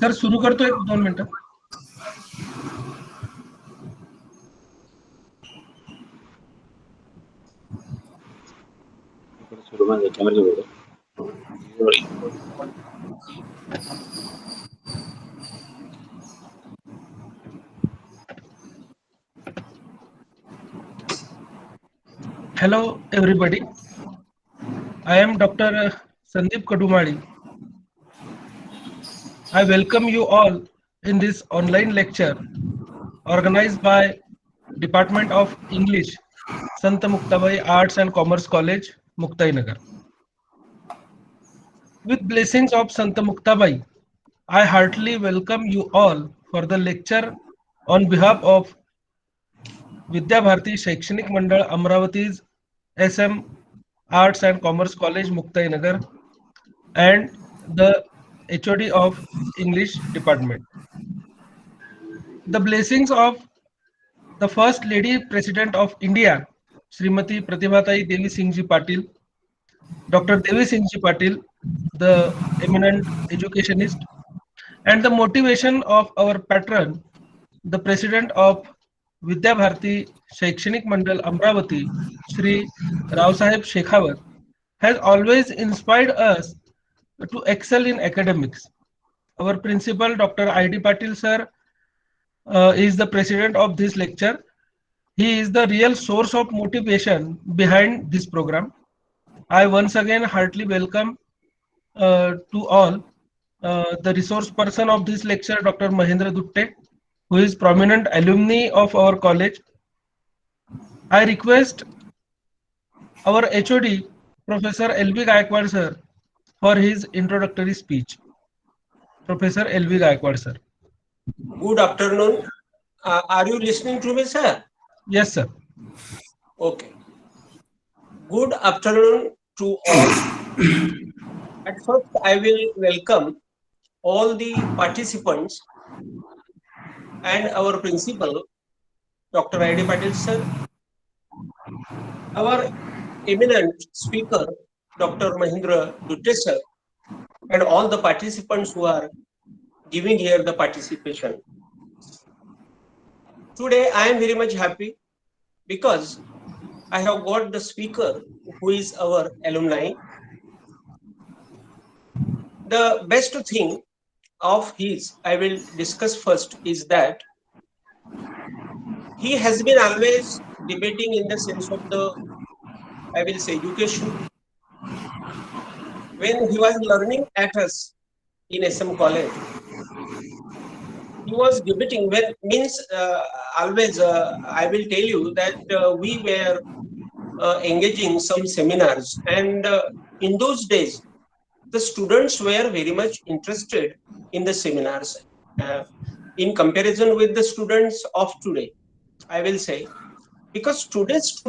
Sir सुरू करतो 1-2 मिनिटं. Hello everybody. I am Dr. Sandeep Kadumadi. I welcome you all in this online lecture organized by Department of English, Sant Muktabai Arts and Commerce College, Muktainagar. With blessings of Sant Muktabai, I heartily welcome you all for the lecture on behalf of Vidya Bharati Shaikshnik Mandal Amravati's SM Arts and Commerce College, Muktainagar, and the HOD of English Department. The blessings of the First Lady President of India, Srimati Pratibhatai Devi Singh Ji Patil, Dr. Devi Singh Ji Patil, the eminent educationist, and the motivation of our patron, the President of Vidya Bharati Shaikshnik Mandal Amravati, Shri Rao Sahib Shekhawat, has always inspired us to excel in academics. Our principal, Dr. I.D. Patil sir, is the president of this lecture. He is the real source of motivation behind this program. I once again heartily welcome to all the resource person of this lecture, Dr. Mahendra Dutte, who is prominent alumni of our college. I request our HOD, Professor L.V. Gaikwad sir, for his introductory speech. Professor L.V. Gaikwad sir. Good afternoon. Are you listening to me, sir? Yes, sir. Okay. Good afternoon to all. At first, I will welcome all the participants and our principal, Dr. I.D. Patil sir, our eminent speaker, Dr. Mahendra Dutte sir, and all the participants who are giving here the participation. Today, I am very much happy because I have got the speaker who is our alumni. The best thing of his I will discuss first is that he has been always debating in the sense of the, I will say, education. When he was learning at us in SM College, he was debating when means always I will tell you that we were engaging some seminars, and in those days the students were very much interested in the seminars uh, in comparison with the students of today, I will say, because today's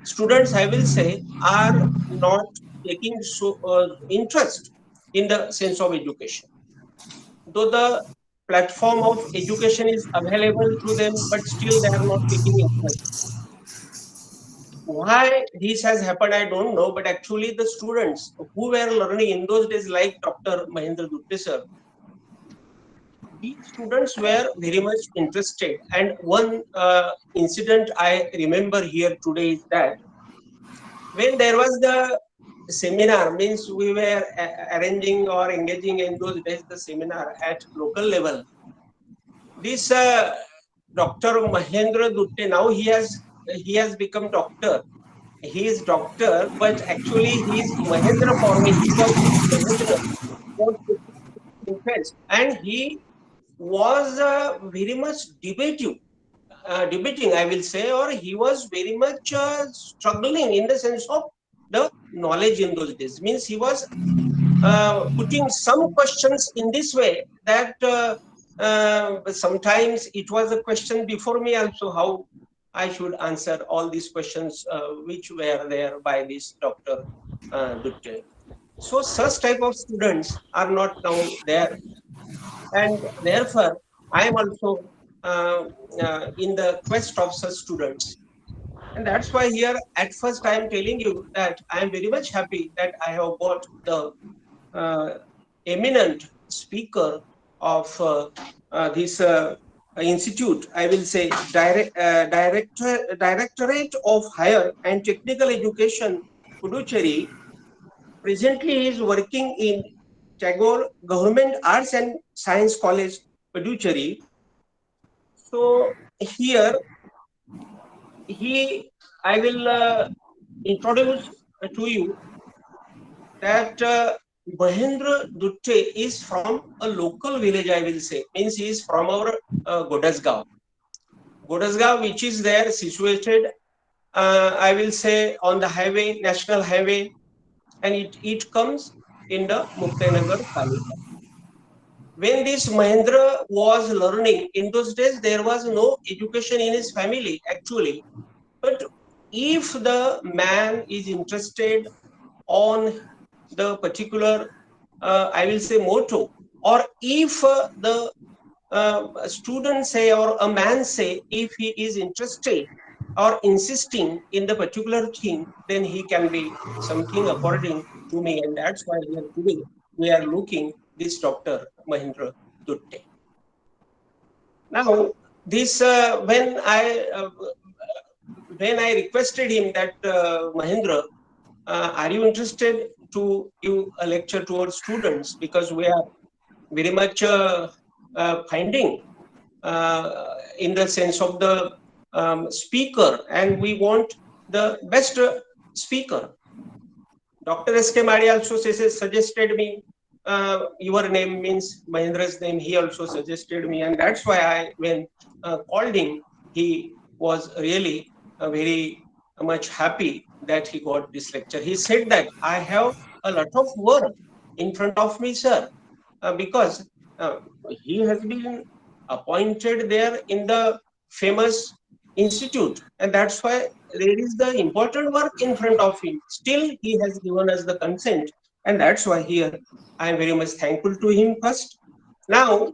students I will say are not taking so interest in the sense of education, though the platform of education is available to them, but still they are not taking interest. Why this has happened, I don't know, but actually the students who were learning in those days, like Dr. Mahendra Dutte sir, these students were very much interested. And one incident I remember here today is that when there was the seminar, means we were arranging or engaging in those days the seminar at local level. This Dr. Mahendra Dutte, now he has become doctor. He is doctor, but actually he is Mahendra for me. He was Mahendra for interest, and he was very much debating, I will say, or he was very much struggling in the sense of the knowledge in those days. Means he was putting some questions in this way that sometimes it was a question before me also how I should answer all these questions which were there by this Dr. Dutte. So such type of students are not now there, and therefore I am also in the quest of such students. And that's why here at first I am telling you that I am very much happy that I have got the eminent speaker of this institute, I will say Directorate of Higher and Technical Education, Puducherry. Presently, he is working in Tagore Government Arts and Science College, Puducherry. So here, I will introduce to you that Mahendra Dutte is from a local village, I will say. Means he is from our Godasgaon. Godasgaon, which is there situated, I will say, on the highway, national highway, and it comes in the Muktinagar Talika. When this Mahendra was learning, in those days there was no education in his family actually. But if the man is interested on the particular, I will say, motto, or if the student say or a man say, if he is interested or insisting in the particular thing, then he can be something according to me. And that's why here today we are looking this Dr. Mahendra Dutte. Now, this when I requested him that Mahendra, are you interested to give a lecture to our students, because we are very much finding in the sense of the speaker, and we want the best speaker. Dr. S.K. Madi also suggested me your name, means Mahendra's name. He also suggested me, and that's why when called him, he was really very much happy that he got this lecture. He said that I have a lot of work in front of me, sir, because he has been appointed there in the famous institute, and that's why there is the important work in front of him. Still, he has given us the consent, and that's why here I am very much thankful to him first. Now,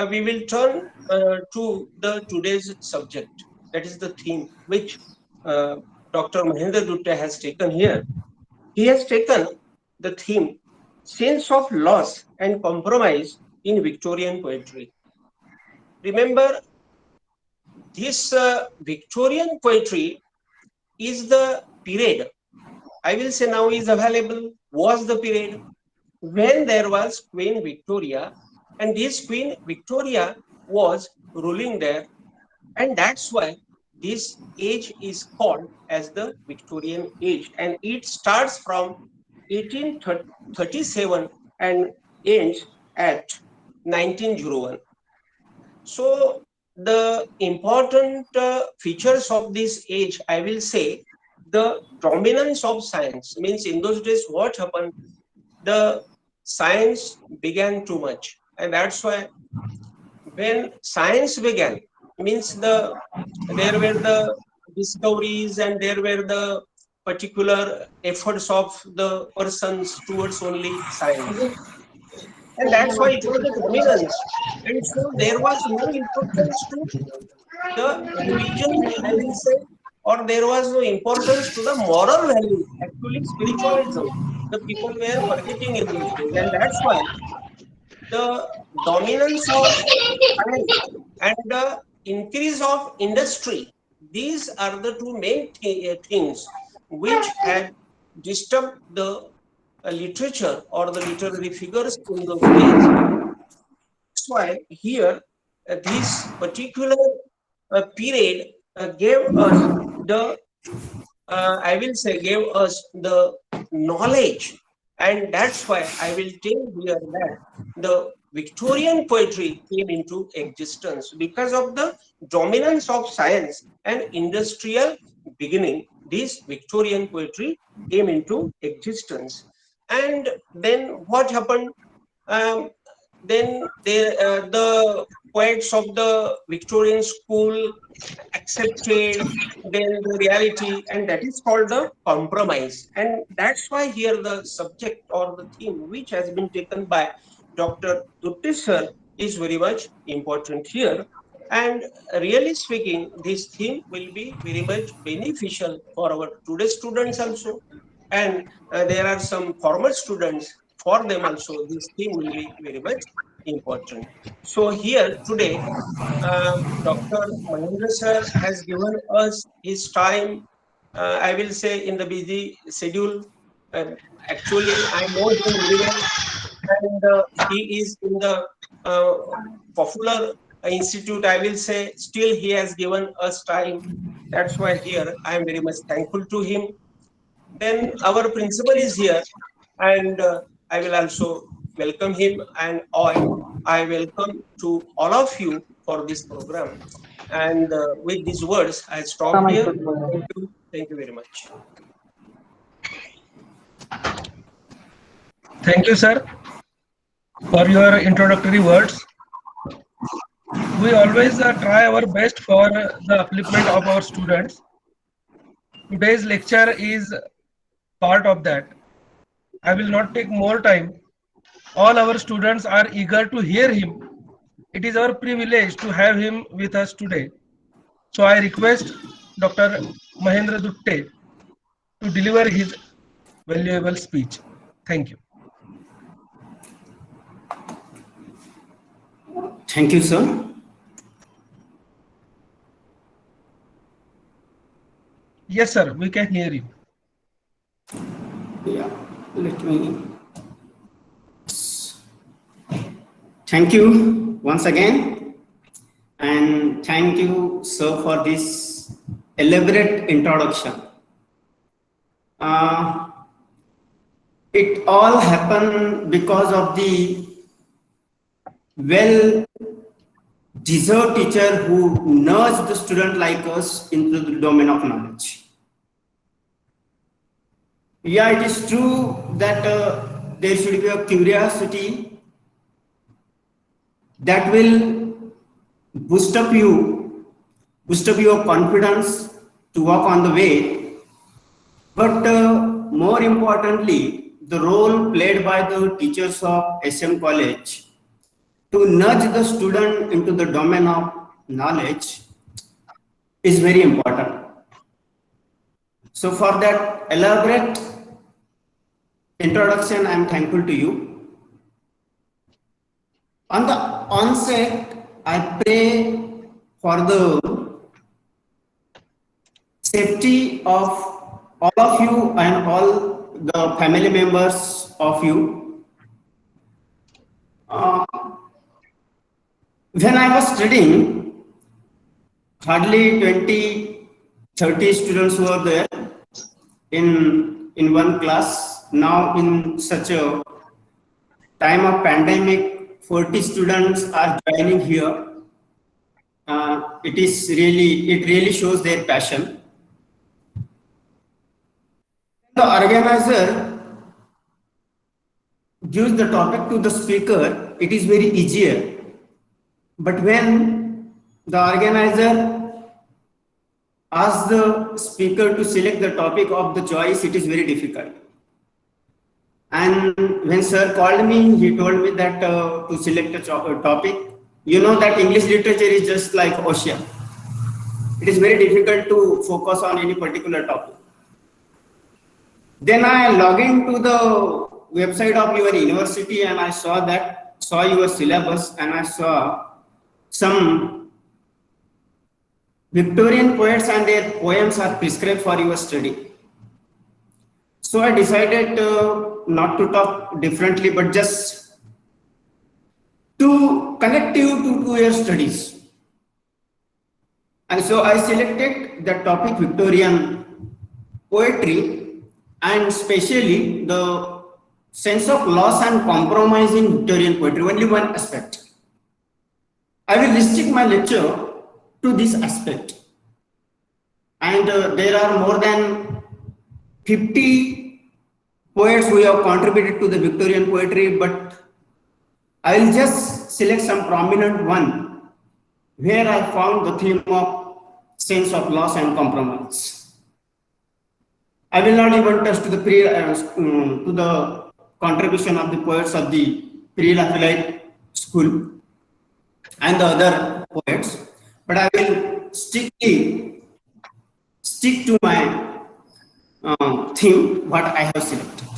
we will turn to the today's subject. That is the theme which uh, Dr. Mahendra Dutte has taken here. He has taken the theme sense of loss and compromise in Victorian poetry. Remember, this Victorian poetry is the period, I will say now is available, was the period when there was Queen Victoria, and this Queen Victoria was ruling there, and that's why this age is called as the Victorian age, and it starts from 1837 and ends at 1901. So the important features of this age, I will say, the dominance of science. Means in those days, what happened? The science began too much, and that's why when science began, means there were the discoveries and there were the particular efforts of the persons towards only science, and that's why it was the dominance. And so there was no importance to the religion, I will say, or there was no importance to the moral values. Actually, spiritualism, the people were forgetting in those days, and that's why the dominance of science and the increase of industry, these are the two main things which had disturbed the literature or the literary figures in those days. That's why here this particular period gave us the I will say gave us the knowledge, and that's why I will tell here that the Victorian poetry came into existence because of the dominance of science and industrial beginning. This Victorian poetry came into existence, and then what happened? Um, then the poets of the Victorian school accepted then the reality, and that is called the compromise. And that's why here the subject or the theme which has been taken by Dr. Dutte sir is very much important here. And really speaking, this theme will be very much beneficial for our today's students also. And there are some former students, for them also this theme will be very much important. So here today, Dr. Mahendra sir has given us his time. I will say in the busy schedule. Uh, Actually, I know him very well, and he is in the uh, popular institute. I will say still he has given us time. That's why here I am very much thankful to him. Then our principal is here, and I will also welcome him, and I welcome to all of you for this program. And with these words, I stop here. Thank you. Thank you very much. Thank you, sir, for your introductory words. We always try our best for the upliftment of our students. Today's lecture is part of that. I will not take more time. All our students are eager to hear him. It is our privilege to have him with us today. So I request Dr. Mahendra Dutte to deliver his valuable speech. Thank you. Thank you, sir. Yes, sir, we can hear you. Yeah, let me. Thank you once again, and thank you, sir, for this elaborate introduction. It all happened because of the well-deserved teacher who nurtured the student like us into the domain of knowledge. Yeah, it is true that there should be a curiosity that will boost up your confidence to walk on the way. But more importantly, the role played by the teachers of SM College to nudge the student into the domain of knowledge is very important. So for that elaborate introduction, I am thankful to you. On the onset, I pray for the safety of all of you and all the family members of you. When I was studying, hardly 20-30 students were there in one class. Now in such a time of pandemic, 40 students are joining here. It really shows their passion. The organizer gives the topic to the speaker, it is very easier. But when the organizer asks the speaker to select the topic of the choice, it is very difficult. And when sir called me, he told me that to select a topic, you know that English literature is just like ocean. It is very difficult to focus on any particular topic. Then I log into the website of your university and I saw your syllabus, and I saw some Victorian poets and their poems are prescribed for your study. So I decided not to talk differently, but just to connect you to your studies. And so I selected the topic Victorian poetry, and especially the sense of loss and compromise in Victorian poetry, only one aspect. I will restrict my lecture to this aspect. And there are more than 50 poets who have contributed to the Victorian poetry, but I will just select some prominent one where I found the theme of sense of loss and compromise. I will not even touch to the contribution of the poets of the pre-Raphaelite school and the other poets, but I will stick to my theme, what I have selected.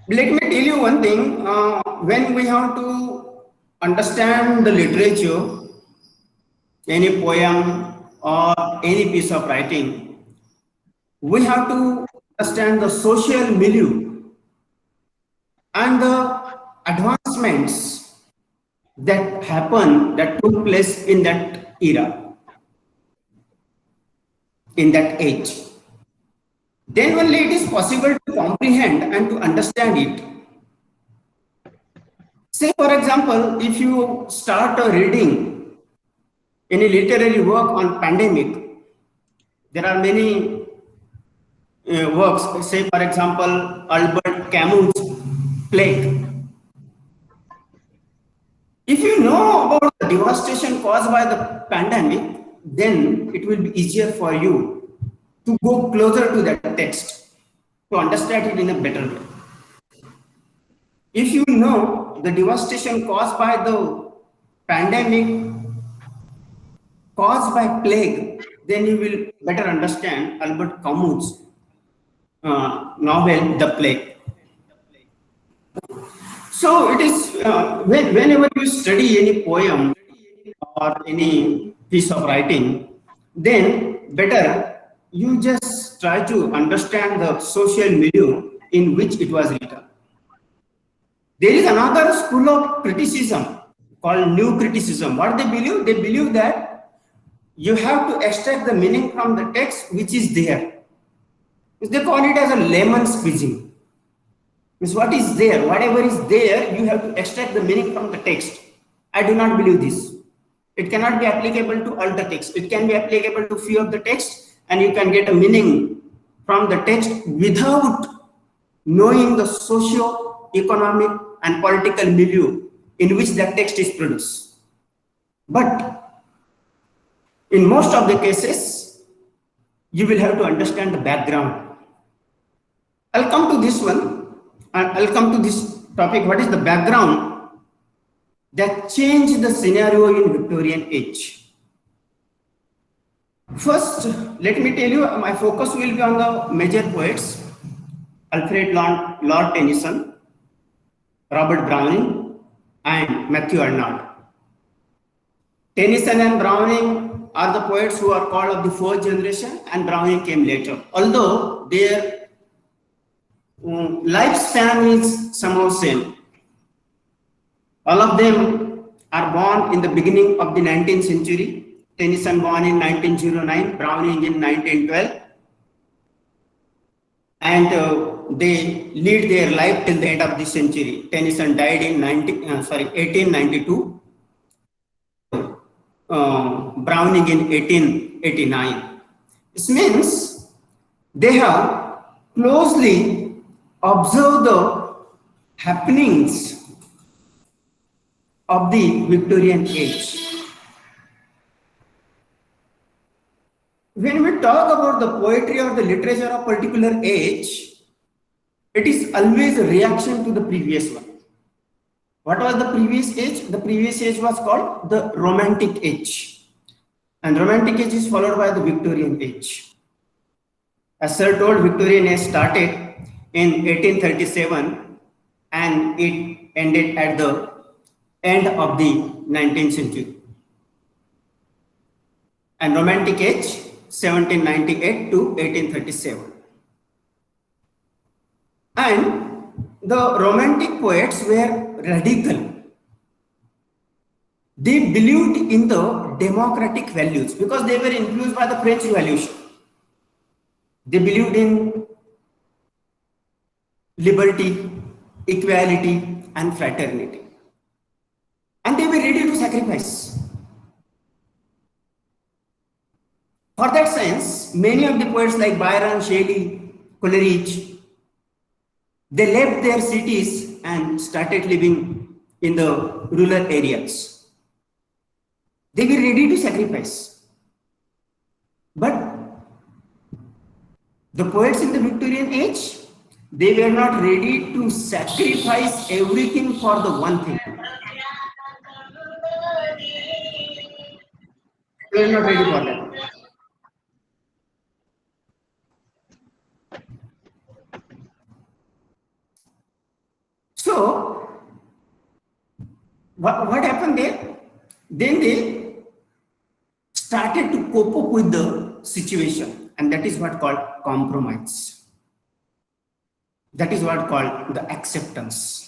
Let me tell you one thing. when we have to understand the literature, any poem or any piece of writing, we have to understand the social milieu and the advancements that took place in that era, in that age. Then only it is possible to comprehend and to understand it. Say, for example, if you start reading any literary work on pandemic, there are many works. Say, for example, Albert Camus' Plague. If you know about the devastation caused by the pandemic, then it will be easier for you to go closer to that text, to understand it in a better way. If you know the devastation caused by the pandemic, caused by plague, then you will better understand Albert Camus' novel, The Plague. So it is, whenever you study any poem or any piece of writing, then better you just try to understand the social milieu in which it was written. There is another school of criticism called New Criticism. What they believe? They believe that you have to extract the meaning from the text which is there. They call it as a layman's quizzing. Means what is there, whatever is there, you have to extract the meaning from the text. I do not believe this. It cannot be applicable to all the text. It can be applicable to few of the text, and you can get a meaning from the text without knowing the socio-economic and political milieu in which that text is produced. But in most of the cases, you will have to understand the background. I'll come to this one, and I'll come to this topic. What is the background that changed the scenario in Victorian age? First, let me tell you, my focus will be on the major poets: Alfred Lord Tennyson, Robert Browning, and Matthew Arnold. Tennyson and Browning are the poets who are called of the fourth generation, and Browning came later. Although their lifespan is somehow same. All of them are born in the beginning of the 19th century. Tennyson born in 1909, Browning in 1912. And they lead their life till the end of the century. Tennyson died in 1892. Browning in 1889. This means they have closely observed the happenings of the Victorian age. When we talk about the poetry or the literature of a particular age, it is always a reaction to the previous one. What was the previous age? The previous age was called the Romantic Age. And Romantic Age is followed by the Victorian Age. As Sir told, Victorian Age started in 1837 and it ended at the end of the 19th century. And Romantic Age, 1798 to 1837. And the Romantic poets were radical. They believed in the democratic values because they were influenced by the French Revolution. They believed in liberty, equality, and fraternity. And they were ready to sacrifice. For that sense, many of the poets like Byron, Shelley, Coleridge, they left their cities and started living in the rural areas. They were ready to sacrifice. But the poets in the Victorian age, they were not ready to sacrifice everything for the one thing. They were not ready for that. So, what happened there? Then they started to cope up with the situation, and that is what called compromise. That is what called the acceptance.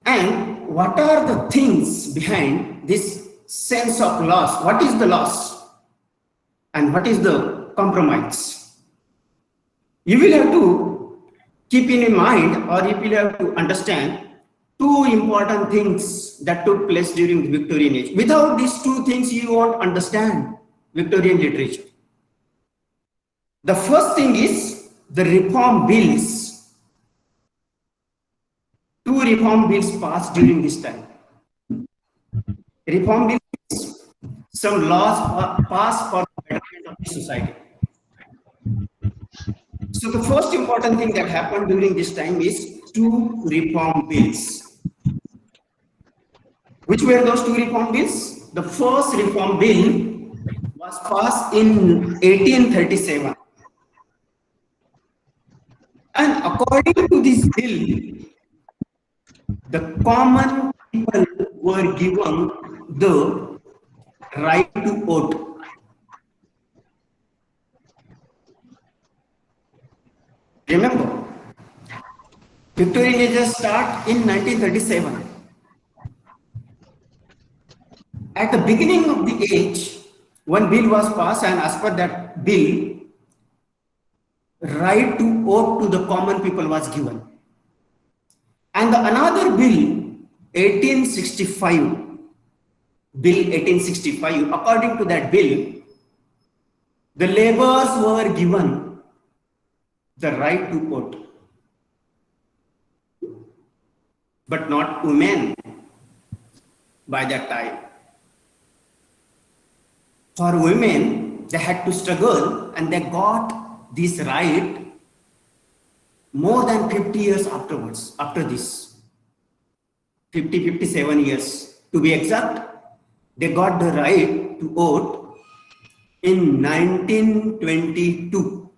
And what are the things behind this sense of loss? What is the loss? And what is the compromise? You will have to keep in mind, or you will have to understand two important things that took place during the Victorian age. Without these two things, you won't understand Victorian literature. The first thing is the reform bills. Two reform bills passed during this time. Reform bills, some laws passed for the betterment of the society. So the first important thing that happened during this time is two reform bills. Which were those two reform bills? The first reform bill was passed in 1837. And according to this bill, the common people were given the right to vote. Remember, Victorian age start in 1937. At the beginning of the age, one bill was passed, and as per that bill, right to vote to the common people was given. And another bill, 1865, Bill 1865, according to that bill, the laborers were given the right to vote, but not women by that time. For women, they had to struggle, and they got this right more than 50 years afterwards, after this. 57 years. To be exact, they got the right to vote in 1922.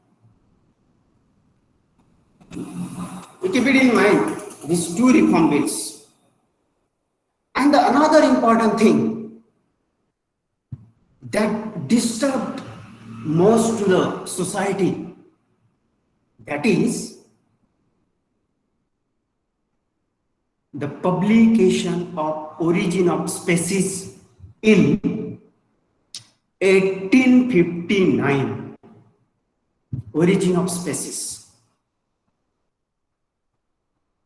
Keep it in mind, these two reform bills. And another important thing that disturbed most to the society, that is the publication of Origin of Species in 1859. Origin of Species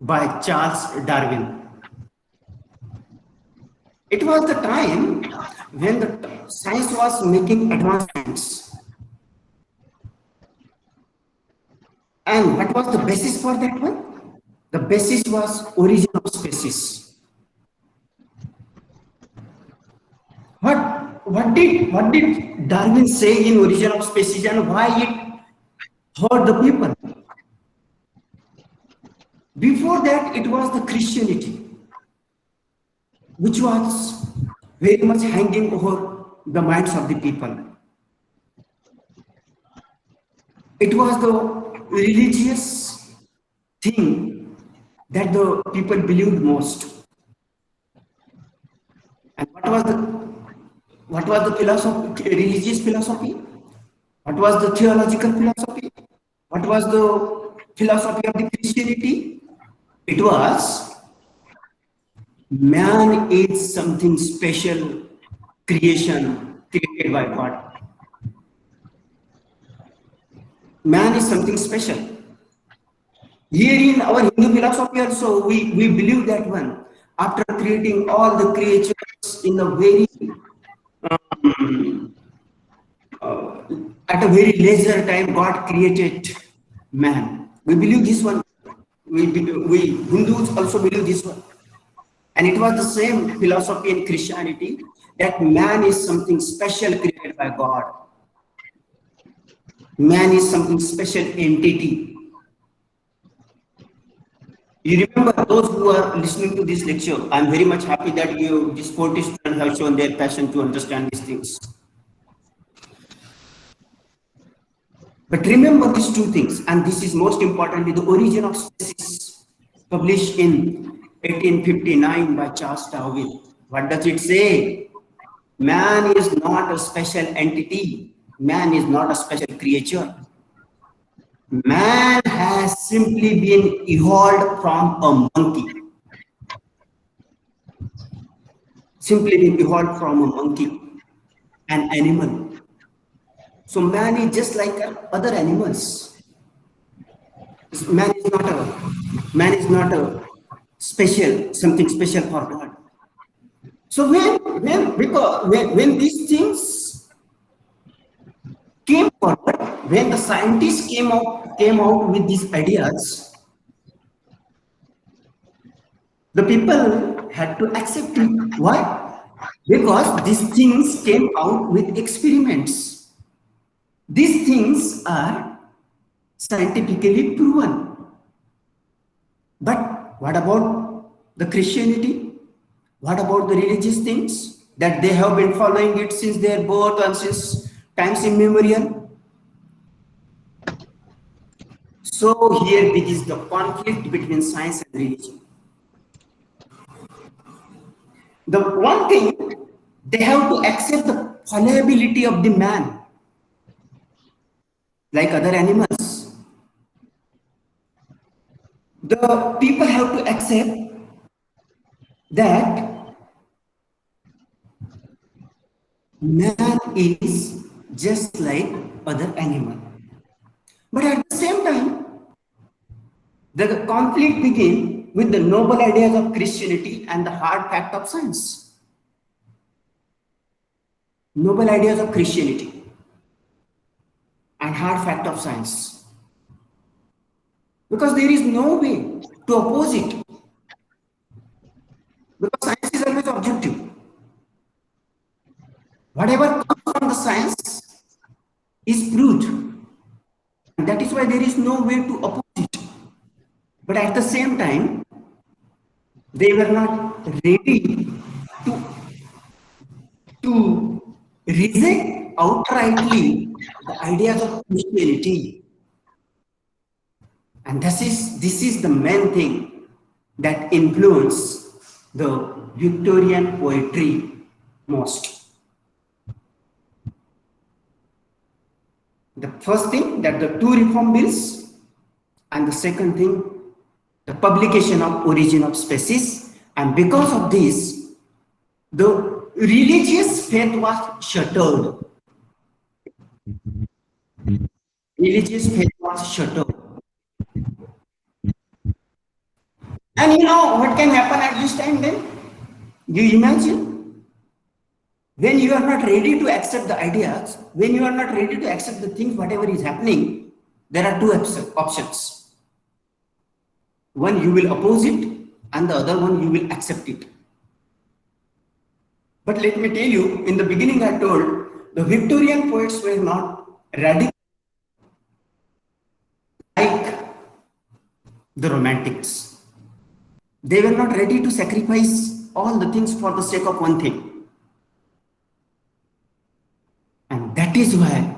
by Charles Darwin. It was the time when the science was making advancements. And what was the basis for that one? The basis was Origin of Species. What did Darwin say in Origin of Species, and why it hurt the people? Before that, it was the Christianity, which was very much hanging over the minds of the people. It was the religious thing that the people believed most. And what was the philosophy, religious philosophy? What was the theological philosophy? What was the philosophy of the Christianity? It was man is something special creation created by God. Man is something special. Here in our Hindu philosophy also, we believe that one. After creating all the creatures in a very at a very later time, God created man. We believe this one. We Hindus also believe this one. And it was the same philosophy in Christianity, that man is something special created by God. Man is something special entity. You remember, those who are listening to this lecture, I'm very much happy that these 40 students have shown their passion to understand these things. But remember these two things, and this is most importantly the Origin of Species, published in 1859 by Charles Darwin. What does it say? Man is not a special entity. Man is not a special creature. Man has simply been evolved from a monkey. Simply been evolved from a monkey, an animal. So man is just like other animals. Man is not a special, something special for God. So when these things came forward, when the scientists came out with these ideas, the people had to accept it. Why? Because these things came out with experiments. These things are scientifically proven. But what about the Christianity? What about the religious things that they have been following it since their birth and since times immemorial? So here begins the conflict between science and religion. The one thing, they have to accept the fallibility of the man, like other animals. The people have to accept that man is just like other animal. But at the same time, the conflict begins with the noble ideas of Christianity and the hard fact of science. Noble ideas of Christianity and hard fact of science. Because there is no way to oppose it. Because science is always objective. Whatever comes from the science is proved. And that is why there is no way to oppose it. But at the same time, they were not ready to reject outrightly the ideas of Christianity. And this is the main thing that influenced the Victorian poetry most. The first thing, that the two reform bills, and the second thing, the publication of Origin of Species. And because of this, the religious faith was shuttered. Religious faith was shuttered. And you know what can happen at this time then? You imagine, when you are not ready to accept the ideas, when you are not ready to accept the things, whatever is happening, there are two options. One, you will oppose it, and the other one, you will accept it. But let me tell you, in the beginning I told, the Victorian poets were not radical like the Romantics. They were not ready to sacrifice all the things for the sake of one thing. And that is why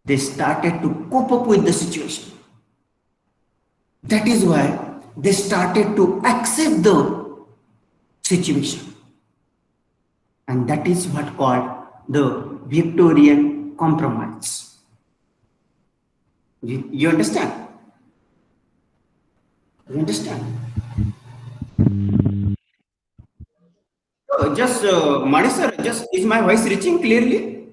they started to cope up with the situation. That is why they started to accept the situation. And that is what called the Victorian compromise. You understand? You understand? Mani sir, is my voice reaching clearly?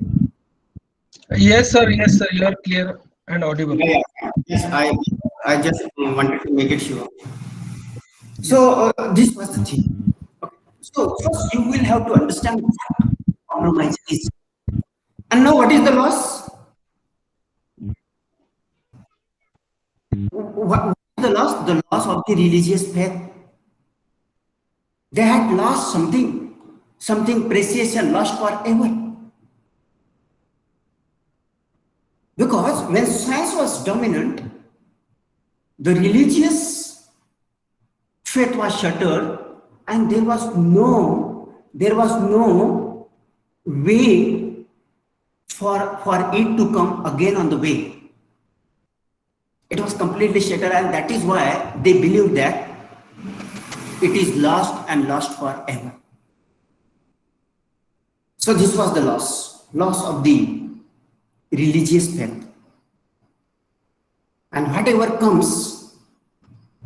Yes, sir. Yes, sir. You are clear and audible. Yeah. Yes, I just wanted to make it sure. So this was the thing. Okay. So first you will have to understand what compromise is. And now what is the loss? What is the loss? The loss of the religious faith. They had lost something precious and lost forever. Because when science was dominant, the religious faith was shuttered, and there was no way for it to come again on the way. It was completely shattered, and that is why they believed that it is lost and lost forever. So this was the loss of the religious faith. And whatever comes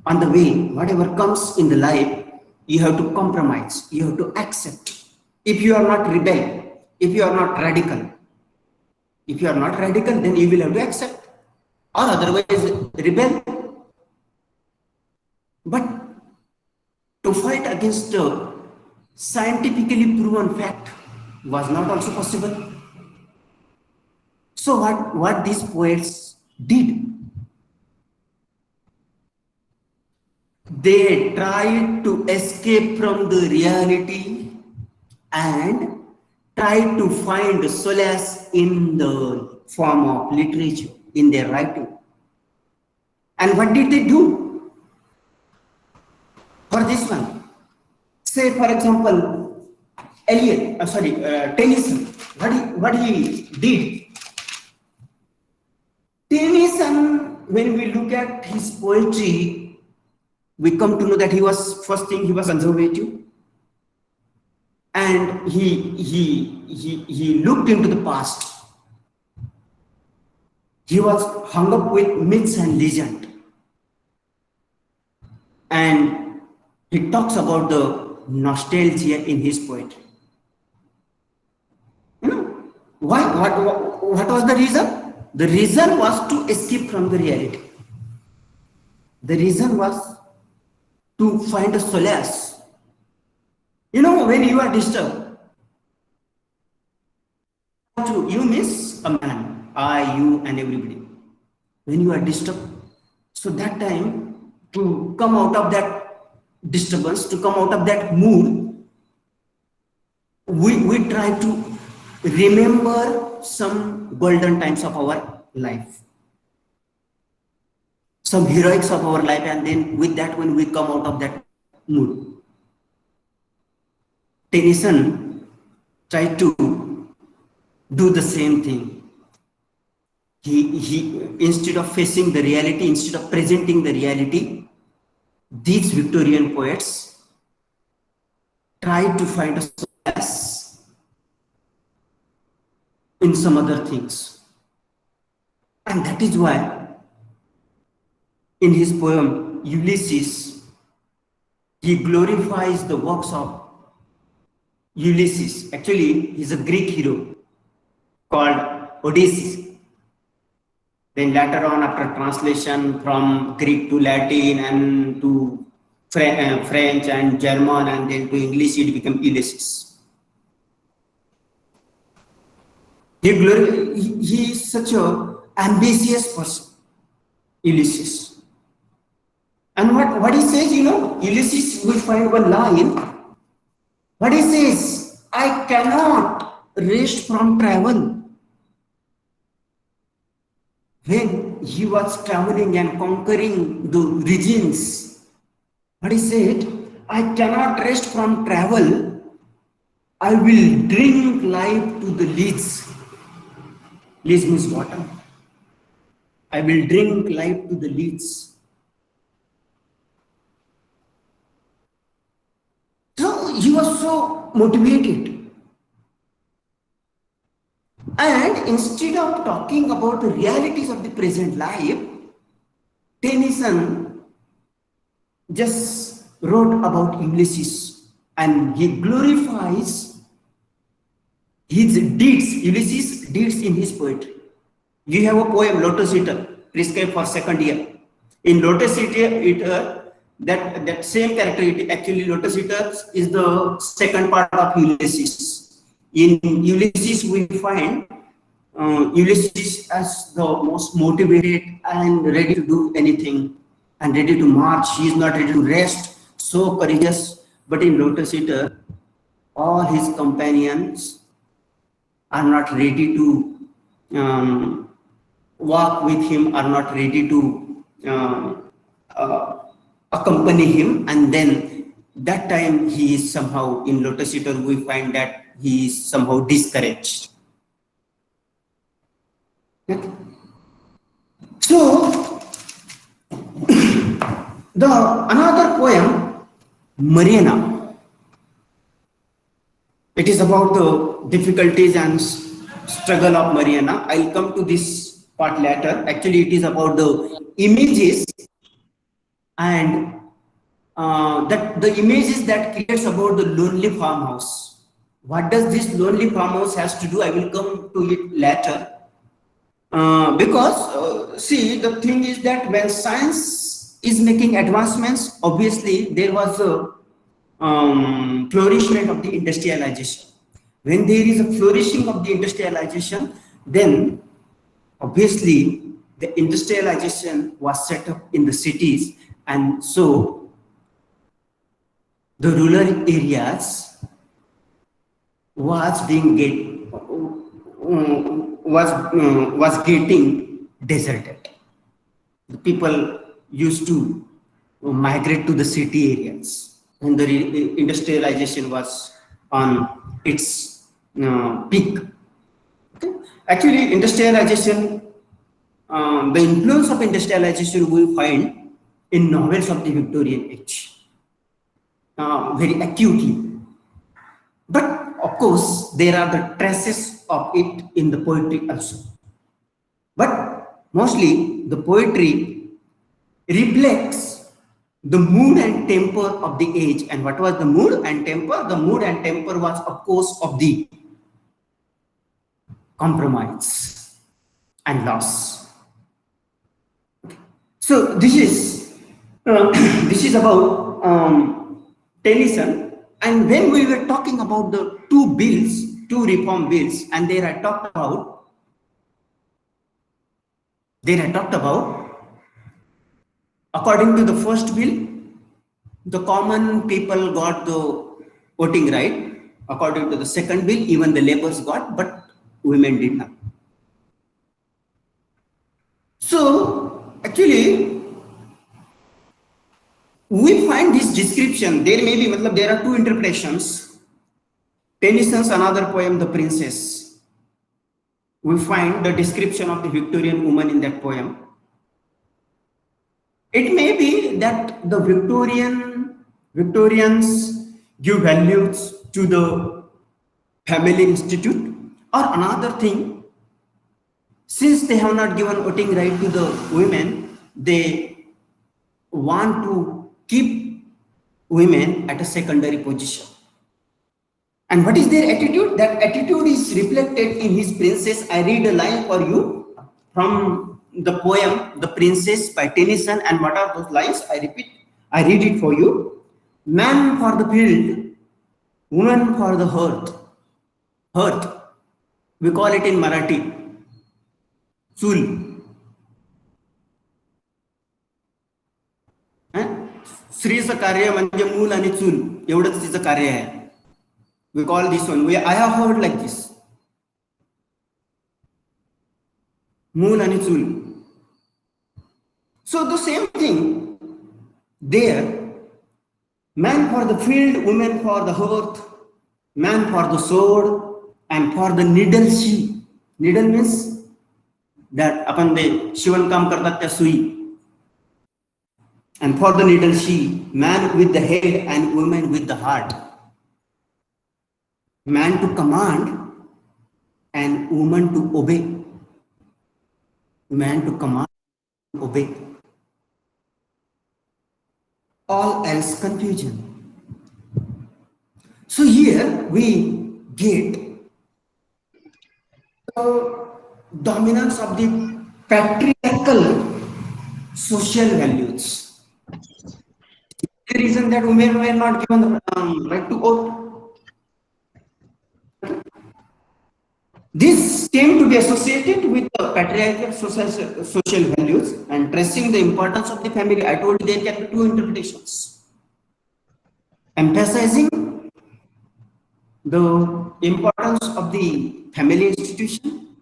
on the way, whatever comes in the life, you have to compromise, you have to accept. If you are not rebel, if you are not radical, then you will have to accept, or otherwise rebel. But to fight against a scientifically proven fact was not also possible. So what these poets did, they tried to escape from the reality and tried to find solace in the form of literature, in their writing. And what did they do for this one? Say, for example, Tennyson. What he did. Tennyson, when we look at his poetry, we come to know that he was conservative, and he looked into the past. He was hung up with myths and legend, and he talks about the nostalgia in his poetry. What was the reason? The reason was to escape from the reality. The reason was to find a solace. When you are disturbed, you miss a man, I, you, and everybody. When you are disturbed, so that time, to come out of that disturbance, to come out of that mood, we try to remember some golden times of our life, some heroics of our life, and then with that, when we come out of that mood, Tennyson tried to do the same thing. He instead of facing the reality, instead of presenting the reality, these Victorian poets tried to find a solace in some other things. And that is why in his poem Ulysses, he glorifies the works of Ulysses. Actually, he's a Greek hero called Odysseus. Then later on, after translation from Greek to Latin and to French and German and then to English, it became Ulysses. He is such an ambitious person, Ulysses. And what he says, Ulysses, we find one line. What he says, I cannot rest from travel. When he was traveling and conquering the regions, what he said, I cannot rest from travel. I will drink life to the lees. Lees means water. I will drink life to the lees. So he was so motivated. And instead of talking about the realities of the present life, Tennyson just wrote about Ulysses, and he glorifies his deeds, Ulysses' deeds in his poetry. You have a poem, Lotus Eater, prescribed for second year. In Lotus Eater, that same character, actually Lotus Eater is the second part of Ulysses. In Ulysses, we find Ulysses as the most motivated and ready to do anything and ready to march. He is not ready to rest, so courageous. But in Lotus Eater, all his companions are not ready to walk with him, are not ready to accompany him, and then that time he is somehow, in Lotus Eater we find that he is somehow discouraged. Okay. So the another poem Mariana. It is about the difficulties and struggle of Mariana. I'll come to this part later. Actually, it is about the images and that the images that creates about the lonely farmhouse. What does this lonely farmhouse has to do? I will come to it later. Because see, the thing is that when science is making advancements, obviously there was a flourishment of the industrialization. When there is a flourishing of the industrialization, then obviously the industrialization was set up in the cities, and so the rural areas was being was getting deserted. The people used to migrate to the city areas when the industrialization was on its peak. Okay? Actually, industrialization, the influence of industrialization we find in novels of the Victorian age very acutely. But of course, there are the traces of it in the poetry also. But mostly the poetry reflects the mood and temper of the age. And what was the mood and temper? The mood and temper was, of course, of the compromise and loss. So this is this is about Tennyson. And when we were talking about the two reform bills, and there I talked about according to the first bill, the common people got the voting right. According to the second bill, even the laborers got, but women did not. So actually, we find this description. There may be, there are two interpretations. Tennyson's another poem, The Princess. We find the description of the Victorian woman in that poem. It may be that the Victorians give values to the family institute, or another thing, since they have not given voting right to the women, they want to keep women at a secondary position. And what is their attitude? That attitude is reflected in his Princess. I read a line for you from the poem The Princess by Tennyson. And what are those lines? I read it for you. Man for the field, woman for the hearth. Hearth, we call it in Marathi, चूल. स्त्रीचं कार्य म्हणजे मूल आणि चूल एवढंच तिचं कार्य आहे. We call this one, I have heard like this. मूल आणि चूल. So the same thing there, man for the field, woman for the hearth, man for the sword, and for the needle she. Needle means that आपण ते शिवणकाम करतात त्या सुई. And for the needle she, man with the head and woman with the heart. Man to command and woman to obey. Man to command, obey. All else confusion. So here we get the dominance of the patriarchal social values. The reason that women were not given the right to vote. This came to be associated with the patriarchal social values and stressing the importance of the family. I told you there can be two interpretations. Emphasizing the importance of the family institution,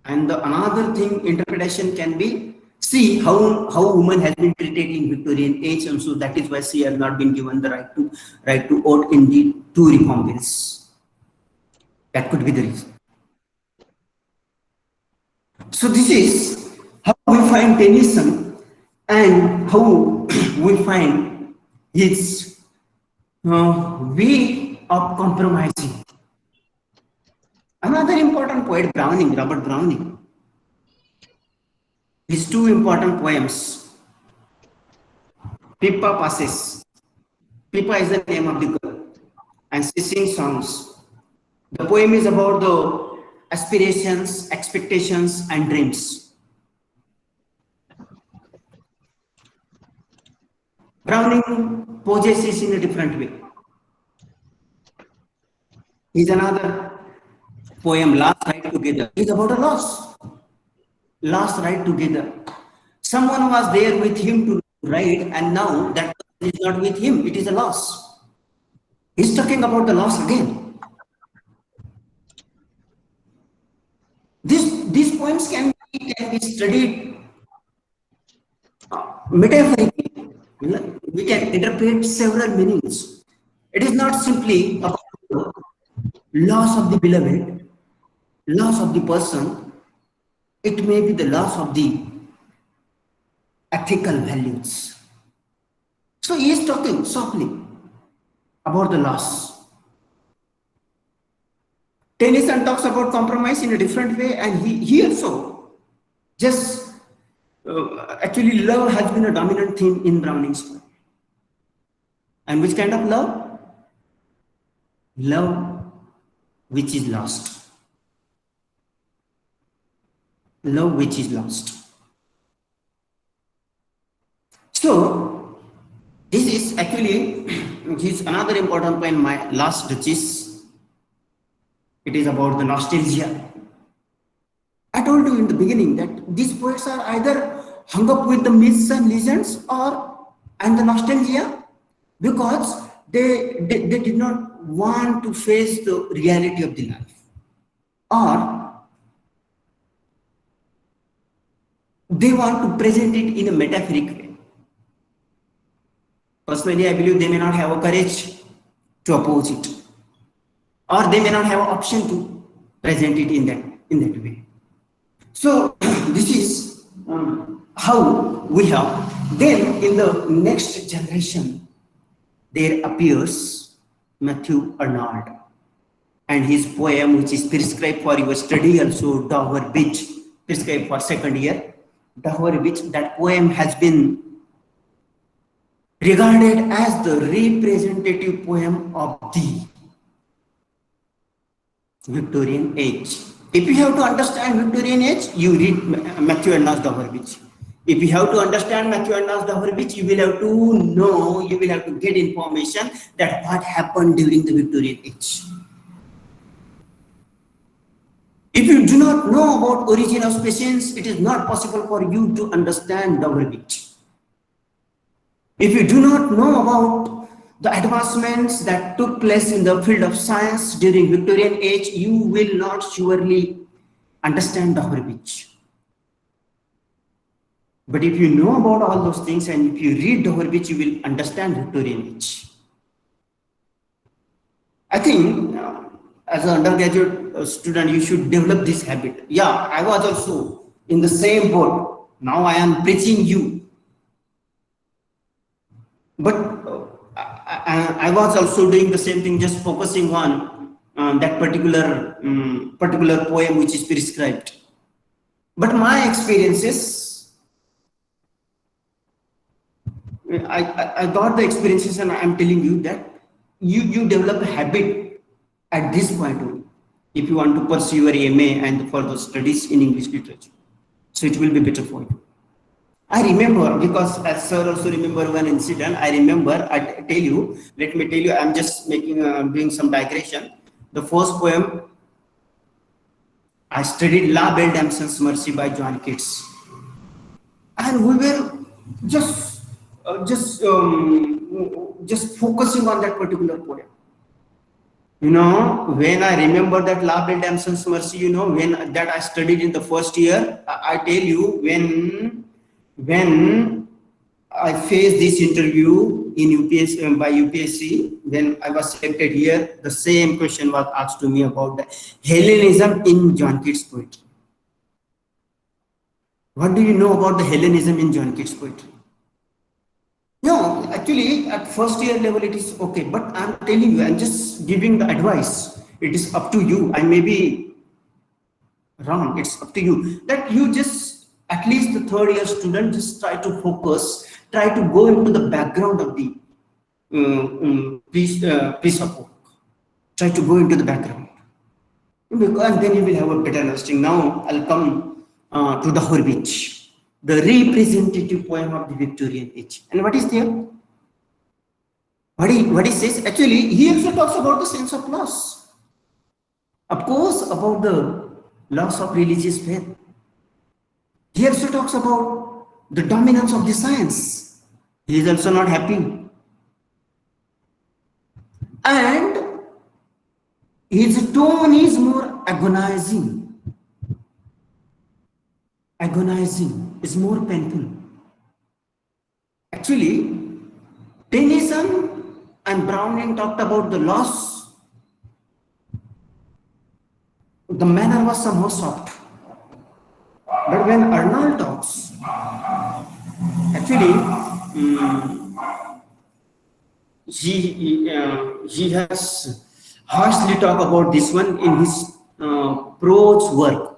and the another thing interpretation can be, see how woman has been treated in Victorian age, and so that is why she has not been given the right to vote in the two reform bills. That could be the reason. So this is how we find Tennyson and how we find his way of compromising. Another important poet, Browning, Robert Browning, his two important poems, Pippa Passes. Pippa is the name of the girl, and she sings songs. The poem is about the aspirations, expectations, and dreams. Browning possesses in a different way. Is another poem, Last Ride Together, is about a loss. Last ride together. Someone was there with him to ride, and now that person is not with him. It is a loss. He's talking about the loss again. These poems can be studied metaphorically. We can interpret several meanings. It is not simply about the loss of the beloved, loss of the person. It may be the loss of the ethical values. So he is talking softly about the loss. Tennyson talks about compromise in a different way, and he also just actually love has been a dominant theme in Browning's poem. And which kind of love? Love which is lost. Love which is lost. So this is actually his another important point, my last duchess. It is about the nostalgia. I told you in the beginning that these poets are either hung up with the myths and legends and the nostalgia because they did not want to face the reality of the life, or they want to present it in a metaphoric way. Personally, I believe they may not have a courage to oppose it, or they may not have an option to present it in that way. So this is how we have. Then in the next generation, there appears Matthew Arnold and his poem, which is prescribed for your study, also Dover Beach, prescribed for second year. Dover Beach, that poem has been regarded as the representative poem of the Victorian age. If you have to understand Victorian age, you read Matthew Arnold's Dover Beach. If you have to understand Matthew Arnold's Dover Beach, you will have to know, you will have to get information that what happened during the Victorian age. If you do not know about origin of species, it is not possible for you to understand Dover Beach. If you do not know about the advancements that took place in the field of science during Victorian age, you will not surely understand Dover Beach. But if you know about all those things and if you read Dover Beach, you will understand Victorian age. I think as an undergraduate student, you should develop this habit. Yeah, I was also in the same boat. Now I am preaching you. But I was also doing the same thing, just focusing on that particular poem which is prescribed. But my experiences, I got the experiences, and I am telling you that you develop a habit at this point only if you want to pursue your MA and further studies in English literature. So it will be better for you. I remember, because as sir also remember one incident, I remember, I tell you, let me tell you, I'm just doing some digression. The first poem, I studied La Belle Damsel's Mercy by John Keats. And we were just focusing on that particular poem. You know, when I remember that La Belle Damsel's Mercy, you know, when that I studied in the first year, I tell you, when I faced this interview in UPSC by UPSC, when I was selected here, the same question was asked to me about the Hellenism in John Keats' poetry. What do you know about the Hellenism in John Keats' poetry? No, actually, at first year level, it is okay. But I'm telling you, I'm just giving the advice. It is up to you. I may be wrong. It's up to you. That you just, at least the third year student, just try to focus, try to go into the background of the piece of work. Try to go into the background. Because then you will have a better understanding. Now I'll come to the Horwich, the representative poem of the Victorian age. And what is there? What he says, actually, he also talks about the sense of loss. Of course, about the loss of religious faith. He also talks about the dominance of the science. He is also not happy. And his tone is more agonizing. Agonizing is more painful. Actually, Tennyson and Browning talked about the loss. The manner was somehow soft. But when Arnold talks, actually, he has harshly talked about this one in his prose work,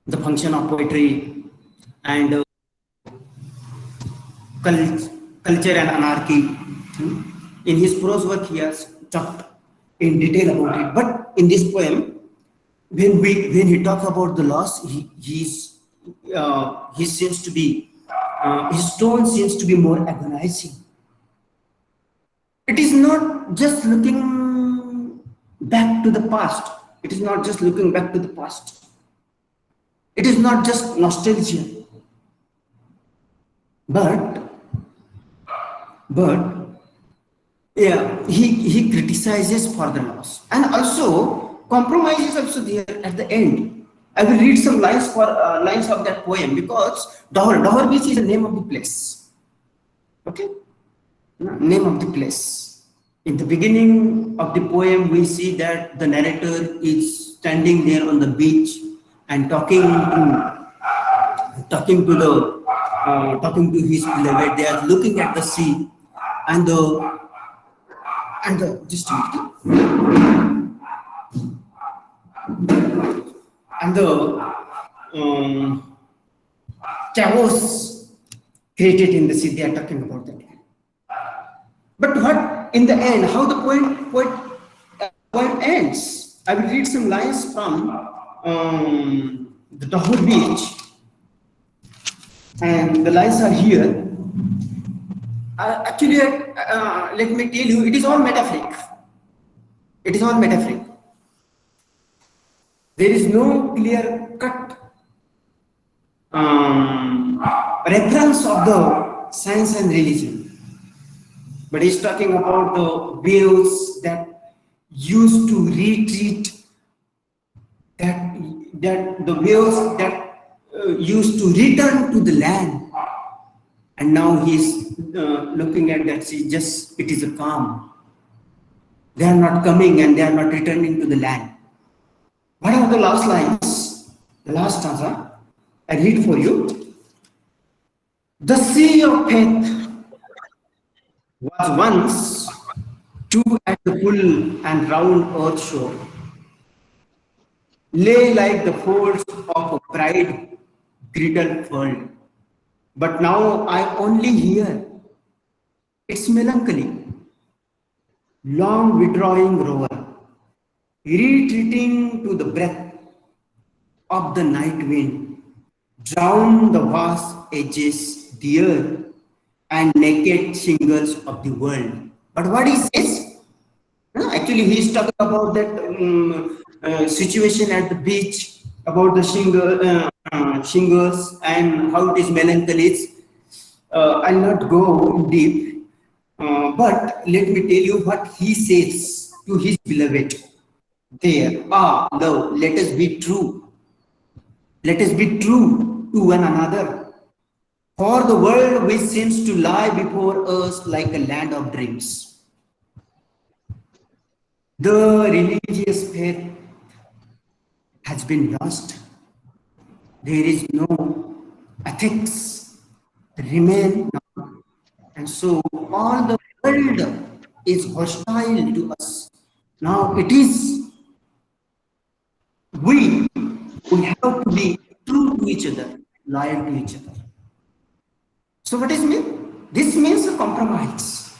the function of poetry and culture and anarchy. In his prose work, he has talked in detail about it. But in this poem, when he talks about the loss, he seems to be his tone seems to be more agonizing. It is not just looking back to the past. It is not just looking back to the past. It is not just nostalgia. But yeah, he criticizes for the loss and also compromises also there at the end. I will read some lines for lines of that poem because Dover Beach is the name of the place. Okay, name of the place. In the beginning of the poem, we see that the narrator is standing there on the beach and talking to his beloved. They are looking at the sea and the just a minute. And the chaos created in the sea. They are talking about that. But what in the end, how the poem ends? I will read some lines from the Dover Beach, and the lines are here. Actually, let me tell you, it is all metaphoric. It is all metaphoric. There is no clear-cut reference of the science and religion. But he's talking about the whales that used to retreat, that the whales that used to return to the land, and now he's looking at that sea. Just it is a calm. They are not coming and they are not returning to the land. What are the last lines? The last stanza. I read for you. The sea of faith was once two at the full and round earth shore, lay like the folds of a bride girdle furled. But now I only hear its melancholy, long withdrawing roar, retreating to the breath of the night wind, drown the vast edges, dear and naked shingles of the world. But what he says, actually he is talking about that situation at the beach, about the shingles and how it is melancholy. I'll not go deep, but let me tell you what he says to his beloved. There, love, let us be true. Let us be true to one another. For the world which seems to lie before us like a land of dreams. The religious faith has been lost. There is no ethics. remain now. And so all the world is hostile to us. Now it is we have to be true to each other, loyal to each other. So what does it mean? This means a compromise.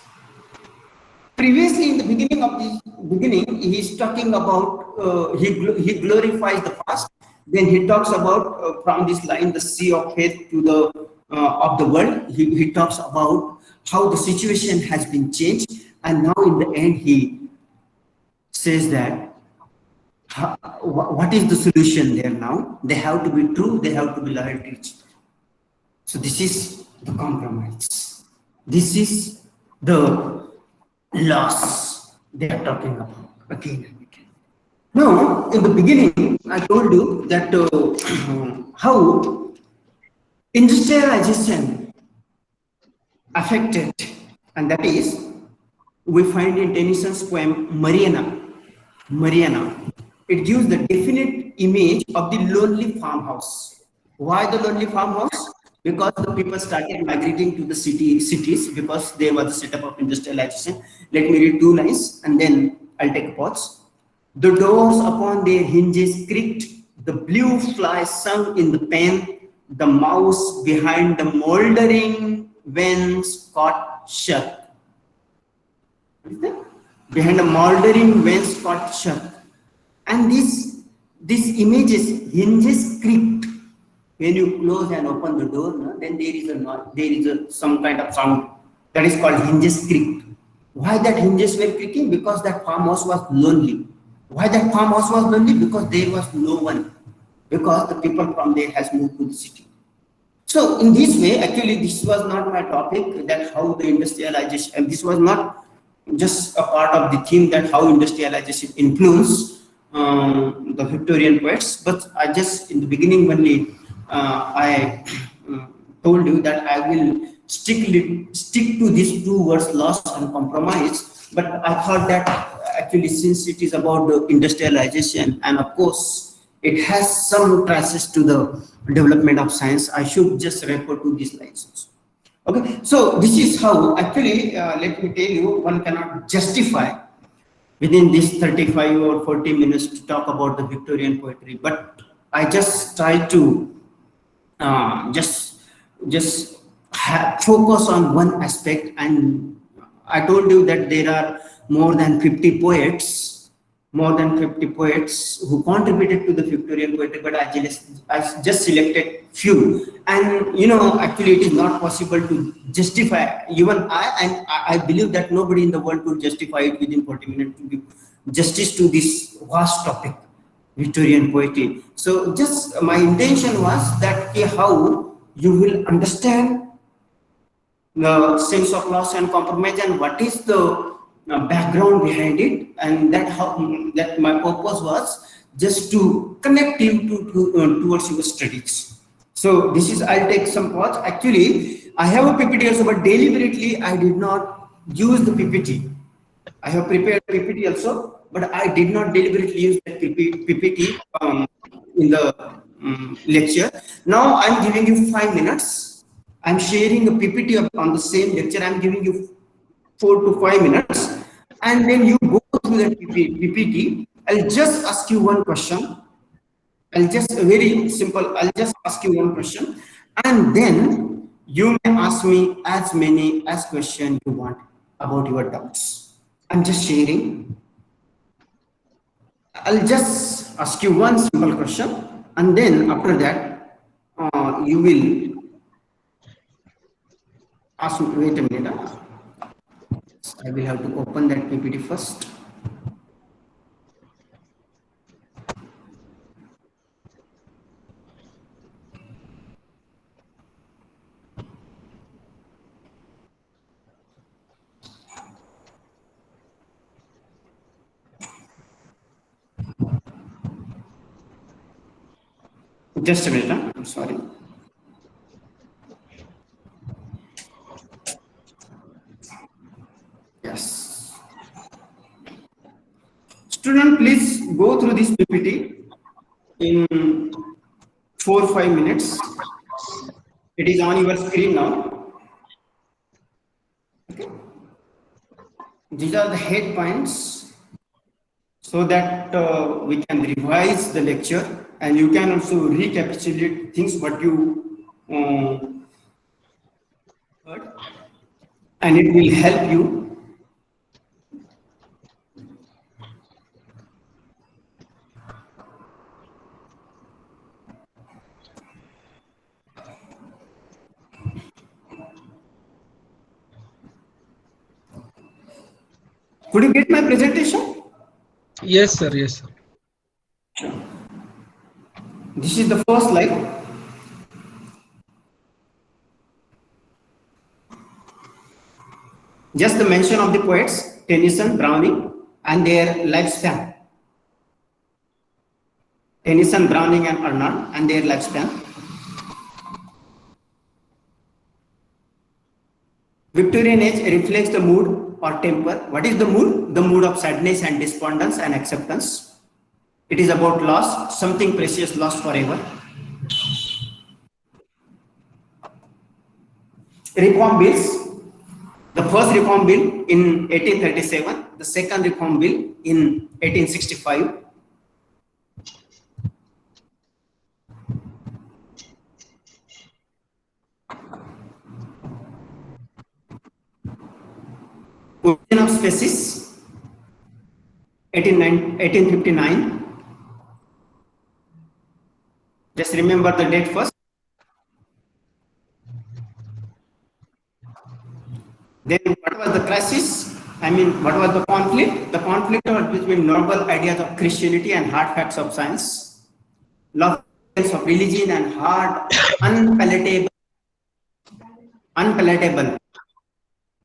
Previously, in the beginning of this beginning, he is talking about he glorifies the past. Then he talks about from this line, the sea of faith to the of the world. He talks about how the situation has been changed, and now in the end he says that what is the solution there now? They have to be true. They have to be loyal to each other. So this is the compromise. This is the loss they are talking about again and again. Now, in the beginning, I told you that how industrialization affected, and that is, we find in Tennyson's poem Mariana. It gives the definite image of the lonely farmhouse. Why the lonely farmhouse? Because the people started migrating to the cities because they were the setup of industrialization. Let me read 2 lines and then I'll take a pause. The doors upon their hinges creaked, the blue fly sung in the pane, the mouse behind the moldering wainscot shut. Behind the moldering wainscot shut. And these images, hinges creaked. When you close and open the door, no, then there is some kind of sound that is called hinges creaked. Why that hinges were creaking? Because that farmhouse was lonely. Why that farmhouse was lonely? Because there was no one. Because the people from there has moved to the city. So in this way, actually, this was not my topic. That how the industrialization, and this was not just a part of the theme that how industrialization influenced the Victorian poets. But I just in the beginning only. I told you that I will stick to these 2 words, loss and compromise. But I thought that actually, since it is about the industrialization, and of course it has some traces to the development of science, I should just refer to these lines. Okay, so this is how actually. Let me tell you, one cannot justify within this 35 or 40 minutes to talk about the Victorian poetry, but I just try to focus on one aspect. And I told you that there are more than 50 poets who contributed to the Victorian poetry, but I just selected few. And actually it is not possible to justify, even I believe that nobody in the world could justify it within 40 minutes to give justice to this vast topic, Victorian poetry. So just my intention was that how you will understand the sense of loss and compromise and what is the background behind it, and that my purpose was just to connect you towards your studies. So this is, I'll take some pause. Actually, I have a PPT also, but deliberately I did not use the PPT. I have prepared PPT also, but I did not deliberately use that PPT in the lecture. Now I'm giving you 5 minutes. I'm sharing a PPT on the same lecture. I'm giving you 4 to 5 minutes, and then you go through that PPT. I'll just ask you one question. Very simple. I'll just ask you one question, and then you may ask me as many questions you want about your doubts. I'm just sharing. I'll just ask you one simple question, and then after that, you will ask me. Wait a minute. I will have to open that PPT first. Just a minute. I'm sorry. Yes. Student, please go through this PPT in 4 or 5 minutes. It is on your screen now. Okay. These are the head points so that we can revise the lecture, and you can also recapitulate things what you heard, and it will help you. Could you get my presentation? Yes, sir. Yes, sir. This is the first slide. Just the mention of the poets, Tennyson, Browning, and their lifespan. Tennyson, Browning, and Arnold, and their lifespan. Victorian age reflects the mood or temper. What is the mood? The mood of sadness and despondence and acceptance. It is about loss, something precious lost forever. Reform bills. The first reform bill in 1837, the second reform bill in 1865. Origin of species, 1859. Just remember the date first. Then what was the crisis? I mean, what was the conflict? The conflict was between noble ideas of Christianity and hard facts of science. Love of religion and hard, unpalatable,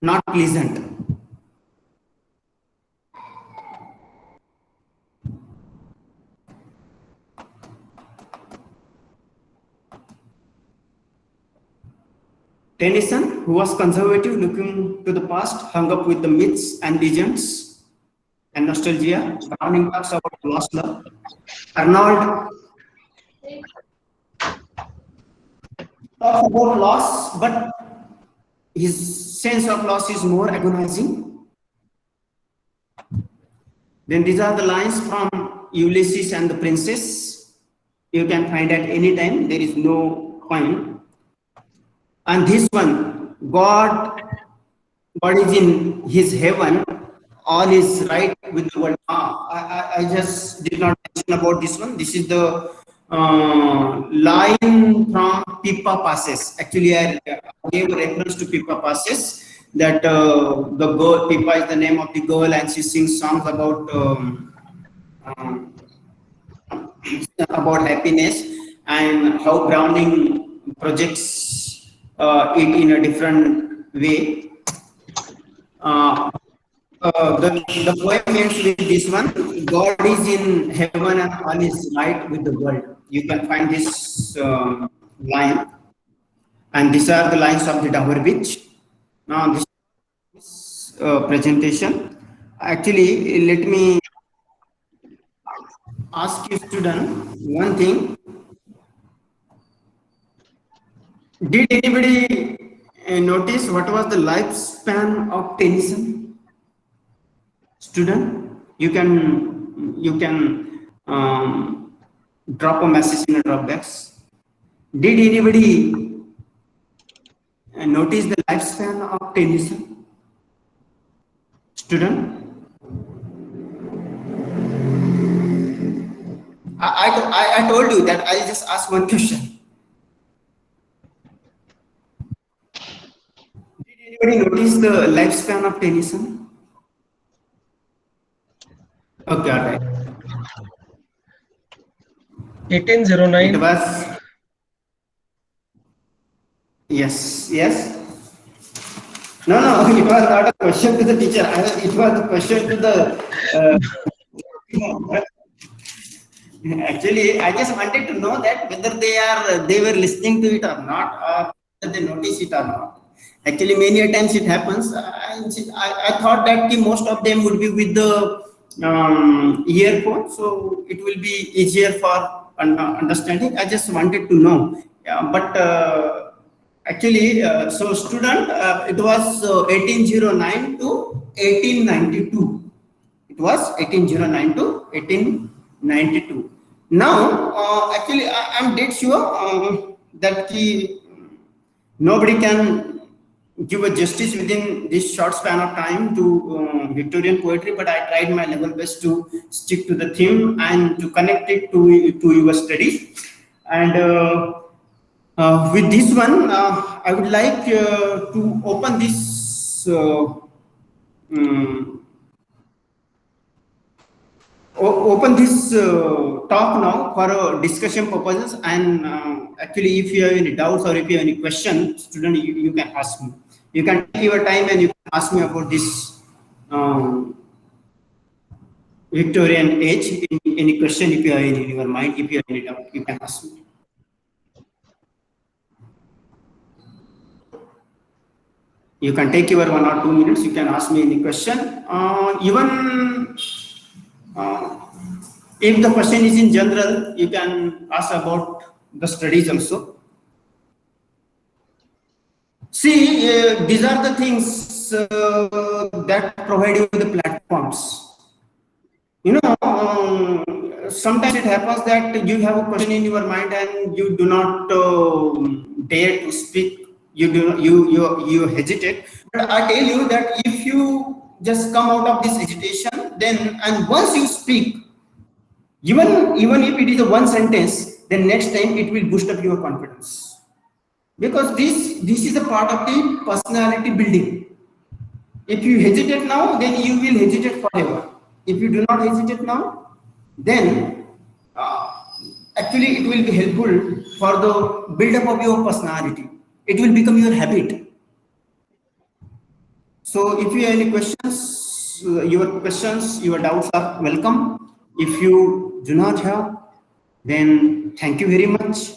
not pleasant. Tennyson, who was conservative, looking to the past, hung up with the myths and legends and nostalgia. Browning talks about lost love. Arnold talks about loss, but his sense of loss is more agonizing. Then these are the lines from Ulysses and the Princess. You can find at any time, there is no point. And this one, God is in his heaven, all is right with the world. I just did not mention about this one. This is the line from Pippa Passes. Actually, I gave a reference to Pippa Passes, that the girl, Pippa is the name of the girl, and she sings songs about happiness, and how Browning projects it in a different way. The poem ends with this one: God is in heaven and all is right with the world. You can find this line, and these are the lines of the Dover Beach. Now this presentation. Actually, let me ask you, student, one thing. Did anybody notice what was the lifespan of Tennyson? Student, you can drop a message in a Dropbox. Did anybody notice the lifespan of Tennyson? Student, I told you that I'll just ask one question. Did anybody notice the lifespan of Tennyson? Okay, all right. 1809. It was, yes. No, it was not a question to the teacher. It was a question to the. Actually, I just wanted to know that whether they were listening to it or not, or whether they notice it or not. Actually, many a times it happens. I thought that most of them would be with the earphone, so it will be easier for understanding. I just wanted to know, but Actually, so student, it was 1809 to 1892. It was 1809 to 1892. Now, actually, I'm dead sure that nobody can give a justice within this short span of time to Victorian poetry, but I tried my level best to stick to the theme and to connect it to your studies. And with this one, I would like to open this um, open this talk now for discussion purposes. And actually, if you have any doubts or if you have any questions, student, you can ask me. You can take your time and you can ask me about this um, Victorian age. Any question, if you have any in your mind, if you have any doubt, you can ask me. You can take your 1 or 2 minutes. You can ask me any question. Even if the question is in general, you can ask about the studies also. See, these are the things that provide you the platforms. You know, sometimes it happens that you have a question in your mind and you do not dare to speak. You hesitate. But I tell you that if you just come out of this hesitation, then and once you speak, even if it is a one sentence, then next time it will boost up your confidence, because this is a part of the personality building. If you hesitate now, then you will hesitate forever. If you do not hesitate now, then actually it will be helpful for the build up of your personality. It will become your habit. So if you have any questions, your doubts are welcome. If you do not have, then thank you very much.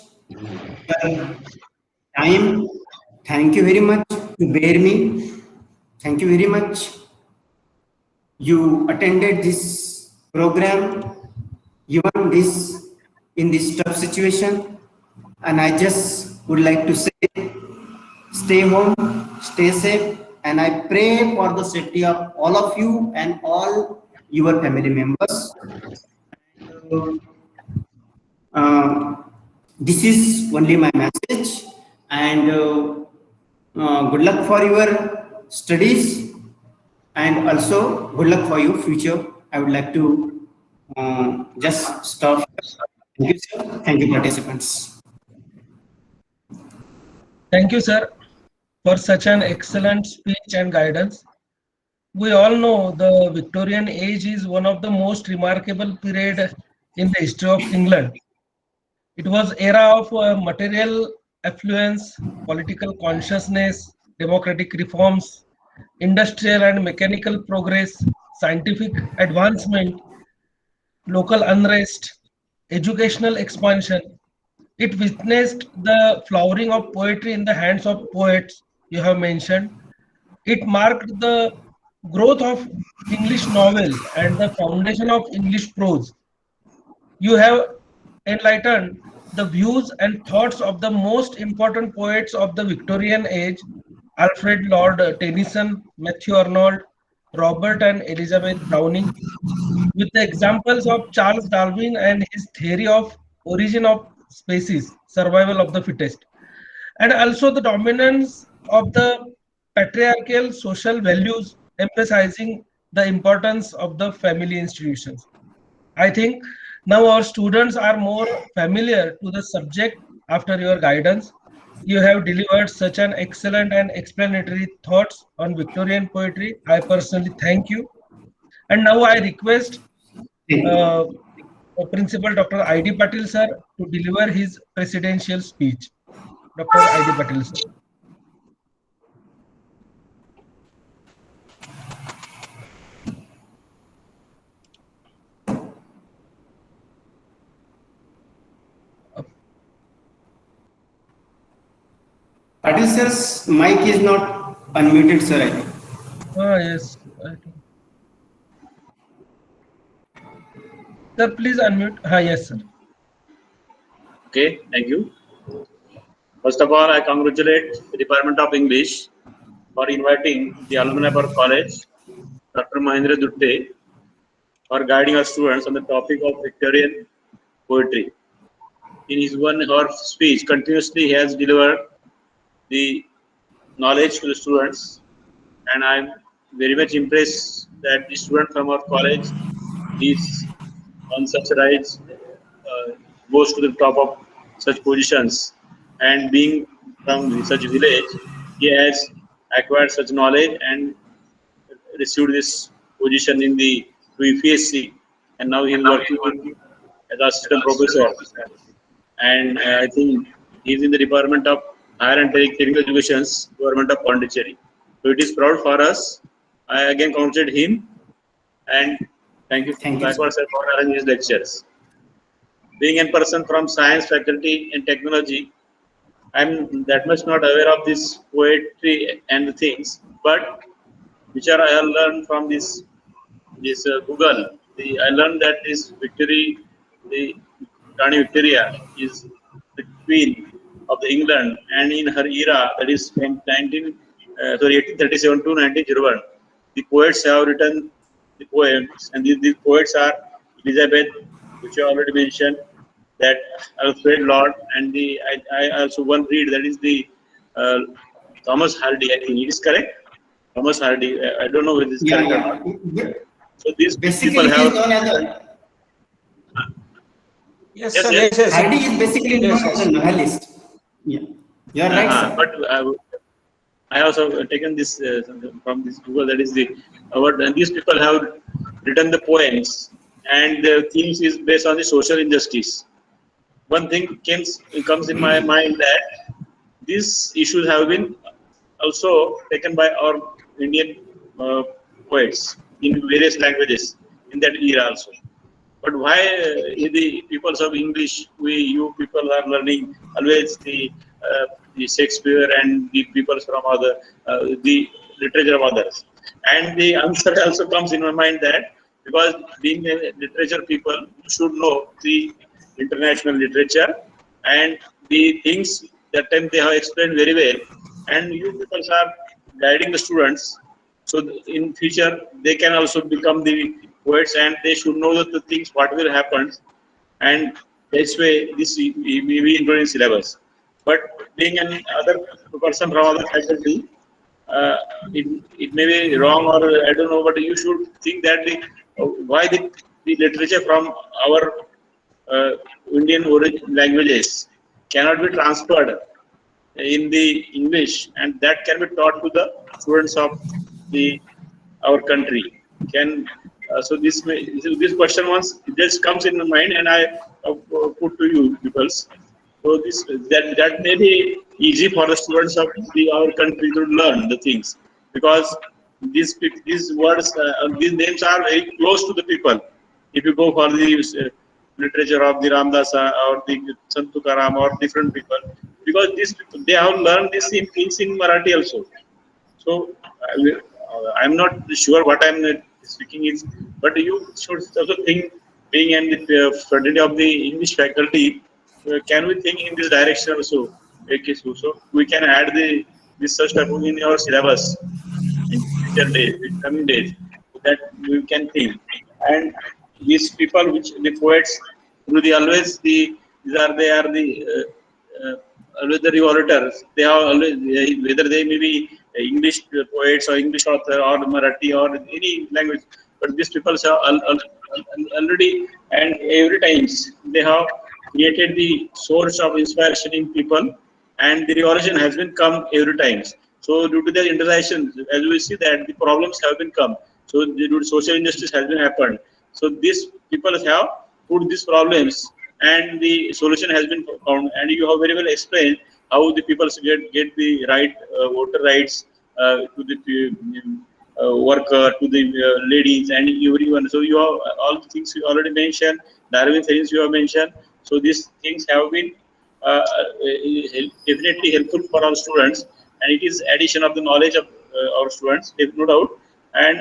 Time. Thank you very much to bear me. Thank you very much. You attended this program, even this in this tough situation, and I just would like to say, stay home, stay safe, and I pray for the safety of all of you and all your family members. Uh, this is only my message, and good luck for your studies, and also good luck for your future. I would like to just stop. Thank you, sir. Thank you, participants. Thank you, sir, for such an excellent speech and guidance. We all know the Victorian age is one of the most remarkable period in the history of England. It was era of material affluence, political consciousness, democratic reforms, industrial and mechanical progress, scientific advancement, local unrest, educational expansion. It witnessed the flowering of poetry in the hands of poets you have mentioned. It marked the growth of English novel and the foundation of English prose. You have enlightened the views and thoughts of the most important poets of the Victorian age: Alfred Lord Tennyson, Matthew Arnold, Robert and Elizabeth Browning, with the examples of Charles Darwin and his theory of origin of species, survival of the fittest, and also the dominance of the patriarchal social values, emphasizing the importance of the family institutions. I think now our students are more familiar to the subject after your guidance. You have delivered such an excellent and explanatory thoughts on Victorian poetry. I personally thank you. And now I request uh, Principal Dr. I.D. Patil sir to deliver his presidential speech. Dr. I.D. Patil sir. Patil sir's mic is not unmuted, sir. I think. Yes. Sir, please unmute. Yes, sir. Okay, thank you. First of all, I congratulate the Department of English for inviting the alumni of our college, Dr. Mahendra Dutte, for guiding our students on the topic of Victorian poetry. In his 1 hour speech, continuously he has delivered the knowledge to the students, and I'm very much impressed that the student from our college is on such a rise, goes to the top of such positions, and being from such village, he has acquired such knowledge and received this position in the UPSC, and now he is working as assistant professor, and I think he is in the Department of Higher and Technical Education, Government of Pondicherry. So it is proud for us. I again congratulate him, and thank you Thank you, sir. Gaikwad sir for arranging his lectures. Being a person from science faculty and technology, I'm that much not aware of this poetry and the things, but which are I have learned from this Google. I learned that this Victory, the Rani Victoria, is the queen of the England, and in her era, that is from 1837 to 1901, the poets have written the poems, and these poets are Elizabeth, which I already mentioned, that Alfred Lord, and I also one read that is the uh, Thomas Hardy. I think it is correct. Thomas Hardy. I don't know if it is Yeah, correct or yeah. not. So these Basically, people he is have. known as a Yes, Yes, sir. yes. Yes, yes, Hardy sir. is basically known Yes, as yes. a novelist. Yeah, you are right, sir. But I also taken this from this Google. That is the what and these people have written the poems, and the themes is based on the social injustice. One thing comes in my mind that these issues have been also taken by our Indian uh, poets in various languages in that era also. But why the peoples of English, you people are learning always the Shakespeare and the people from other, the literature of others. And the answer also comes in my mind that because being a literature people, you should know the international literature and the things that time they have explained very well. And you people are guiding the students so in future they can also become the poets, and they should know that the things what will happen, and that's way this we be included in syllabus. But being an other person from other faculty, uh, it may be wrong or I don't know, but you should think that why the literature from our uh, Indian origin languages cannot be transferred in the English, and that can be taught to the students of the our country. Can so this question once this comes in my mind, and I put to you peoples. So that may be easy for the students of our country to learn the things, because these words these names are very close to the people. If you go for the literature of the Ramdasa or the Sant Tukaram or different people, because these people, they have learned these things in Marathi also. So I'm not sure what I'm speaking is, but you should also think, being in the fraternity of the English faculty, can we think in this direction also? Okay, so we can add this such type of in our syllabus in future days, in coming days, so that we can think. And these people, which the poets, through the always they are the always the revolters. They are always whether they may be English poets or English author or Marathi or any language, but these people have already and every times they have created the source of inspiration in people, and the revolution has been come every times. So due to the interaction, as we see that the problems have been come. So due to social injustice has been happened. So these people have put these problems, and the solution has been found. And you have very well explained how the people get the right voter rights to the worker, to the ladies, and everyone. So you have all the things you already mentioned. Darwin things you have mentioned. So these things have been definitely helpful for our students, and it is addition of the knowledge of our students, if no doubt. And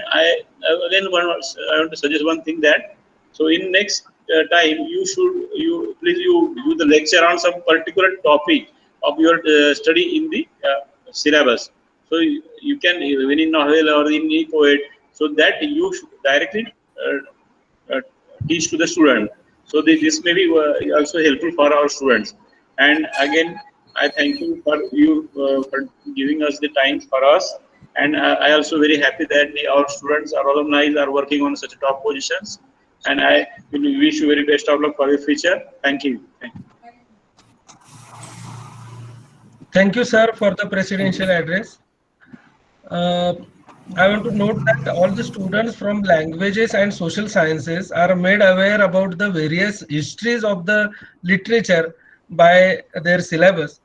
again I want to suggest one thing that so in next time you should you please you do the lecture on some particular topic of your study in the syllabus. So you can, when in novel or in a poet, so that you should directly teach to the student. So this may be also helpful for our students. And again, I thank you for giving us the time for us. And I also very happy that our students, our alumni are working on such top positions. And I will wish you very best of luck for your future. Thank you. Thank you. Thank you, sir, for the presidential address. I want to note that all the students from languages and social sciences are made aware about the various histories of the literature by their syllabus.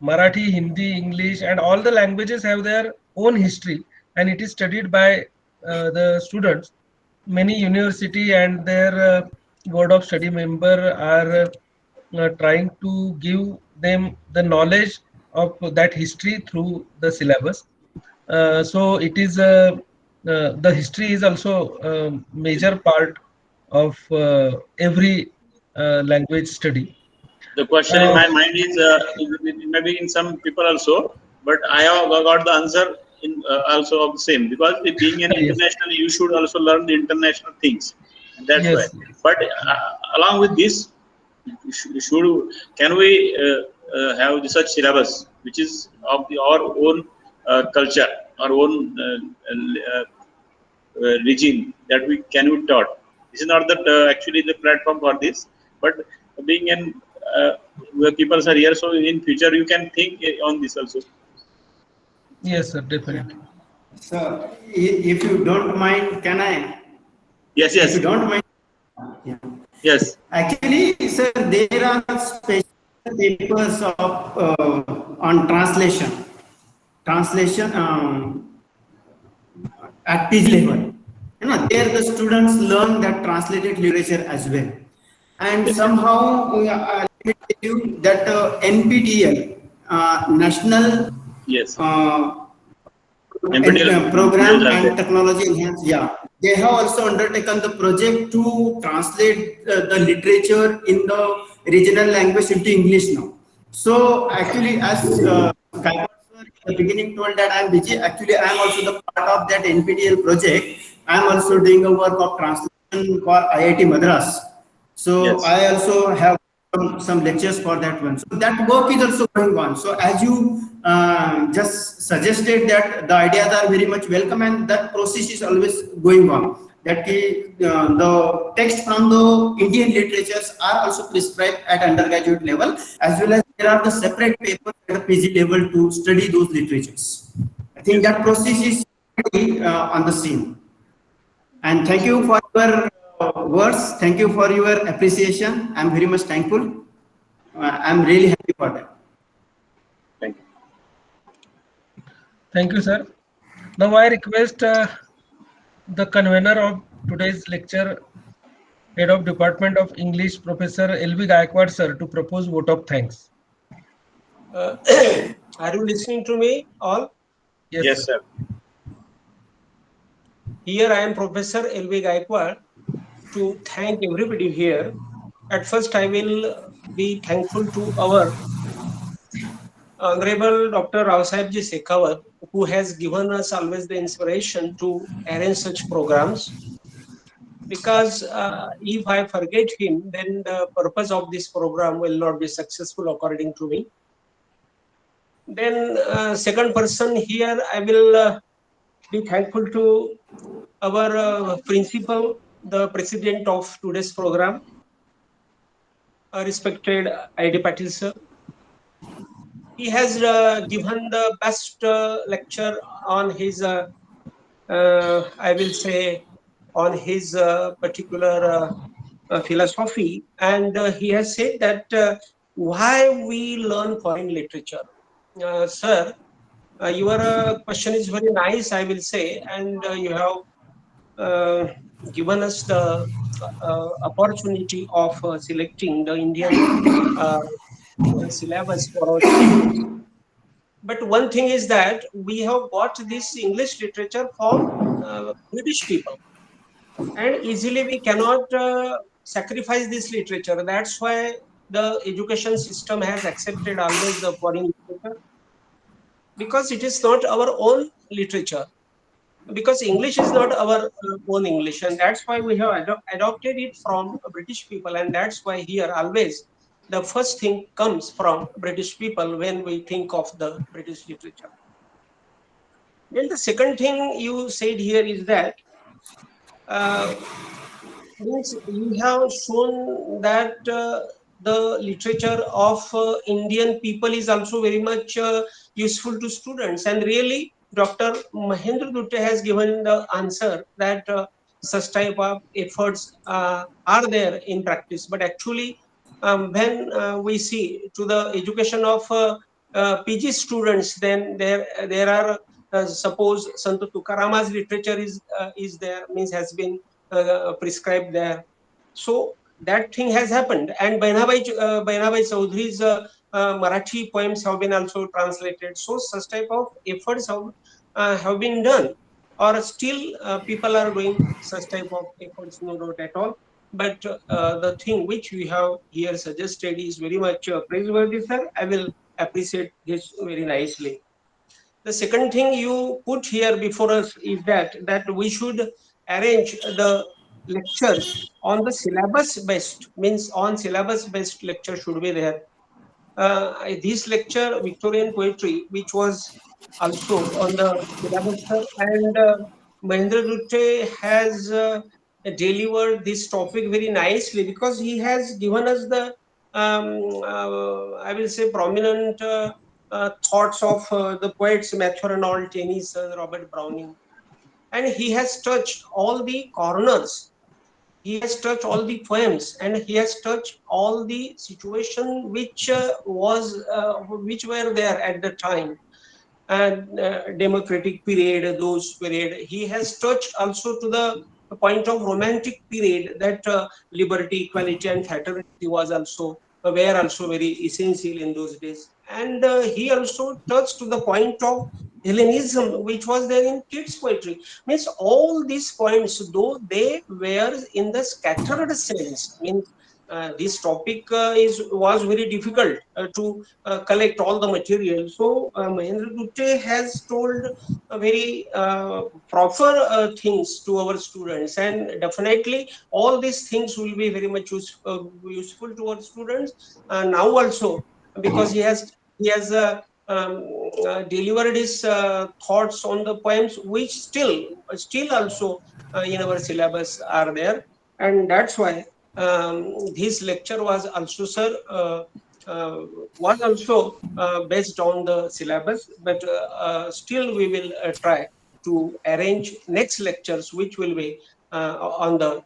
Marathi, Hindi, English, and all the languages have their own history, and it is studied by the students. Many university and their board of study member are trying to give them the knowledge of that history through the syllabus. So it is the history is also a major part of every language study. The question in my mind is, maybe in some people also, but I have got the answer in also of the same, because being an Yes, international, you should also learn the international things. That's why. yes, But along with this, can we have such syllabus which is of our own culture, our own regime, that we can be taught. This is not the actually the platform for this, but being an where people are here, so in future you can think on this also. yes, sir, Yeah. definitely. So, if you don't mind, can I? Yes, If you yes, don't mind, yeah. yes, Actually, sir, there are special papers of on translation. Translation at PG level. There the students learn that translated literature as well. And yes, somehow, let me tell you that NPTEL, National yes. uh, NPTEL Program videos are and there. Technology Enhanced, yeah. They have also undertaken the project to translate the literature in the regional language into English now. So actually, as Gaikwad sir in the beginning told that I am busy, actually I am also the part of that NPTEL project. I am also doing a work of translation for IIT Madras. So Yes, I also have some lectures for that one. So that work is also going on. So as you just suggested that the ideas are very much welcome, and that process is always going on. That the text from the Indian literatures are also prescribed at undergraduate level, as well as there are the separate papers at the PG level to study those literatures. I think yes. that process is already, on the scene. And thank you for your words. Thank you for your appreciation. I'm very much thankful. I'm really happy for that. Thank you. Thank you, sir. Now I request the convener of today's lecture, Head of Department of English, Professor L.V. Gaikwad, sir, to propose vote of thanks. Uh, are you listening to me all? Yes, sir. Yes, sir. Here I am Professor L.V. Gaikwad to thank everybody here. At first, I will be thankful to our Honorable Dr. Rao Sahibji Shekhawat, who has given us always the inspiration to arrange such programs. Because if I forget him, then the purpose of this program will not be successful according to me. Then second person here, I will be thankful to our principal, the president of today's program, respected I.D. Patil sir. He has given the best lecture on his, I will say, on his particular philosophy, and he has said that why we learn foreign literature. Sir, your question is very nice, I will say, and you have given us the opportunity of selecting the Indian syllabus for our students. But one thing is that we have got this English literature from British people, and easily we cannot sacrifice this literature. That's why the education system has accepted always the foreign literature? Because it is not our own literature. Because English is not our own English, and that's why we have adopted it from British people, and that's why here always the first thing comes from British people when we think of the British literature. Then the second thing you said here is that uh, means you have shown that the literature of Indian people is also very much useful to students. And really, Dr. Mahendra Dutte has given the answer that such type of efforts are there in practice. But actually, when we see to the education of PG students, then there are suppose Sant Tukarama's literature is there, means has been prescribed there. So that thing has happened, and Bainabai Chaudhary's Marathi poems have been also translated. So such type of efforts have been done, or still people are doing such type of efforts, no doubt at all. But the thing which we have here suggested is very much praiseworthy, sir. I will appreciate this very nicely. The second thing you put here before us is that we should arrange the lectures on the syllabus based, means on syllabus based lecture should be there. This lecture Victorian poetry, which was also on the syllabus, sir, and Mahendra Dutte has delivered this topic very nicely, because he has given us the I will say prominent thoughts of the poets Matthew Arnold, Tennyson, Robert Browning, and he has touched all the corners. He has touched all the poems, and he has touched all the situation which were there at the time, and democratic period, those period. He has touched also to the point of romantic period, that liberty, equality, and fraternity was also were also very essential in those days. And he also touched to the point of Hellenism, which was there in Keats' poetry. Means all these points, though they were in the scattered sense, means this topic is was very difficult to collect all the material. So Mahendra Dutte has told very proper things to our students, and definitely all these things will be very much useful to our students now also, because he has delivered his thoughts on the poems, which still also in our syllabus are there, and that's why this lecture was also, sir, uh, was also based on the syllabus, but still we will try to arrange next lectures, which will be on the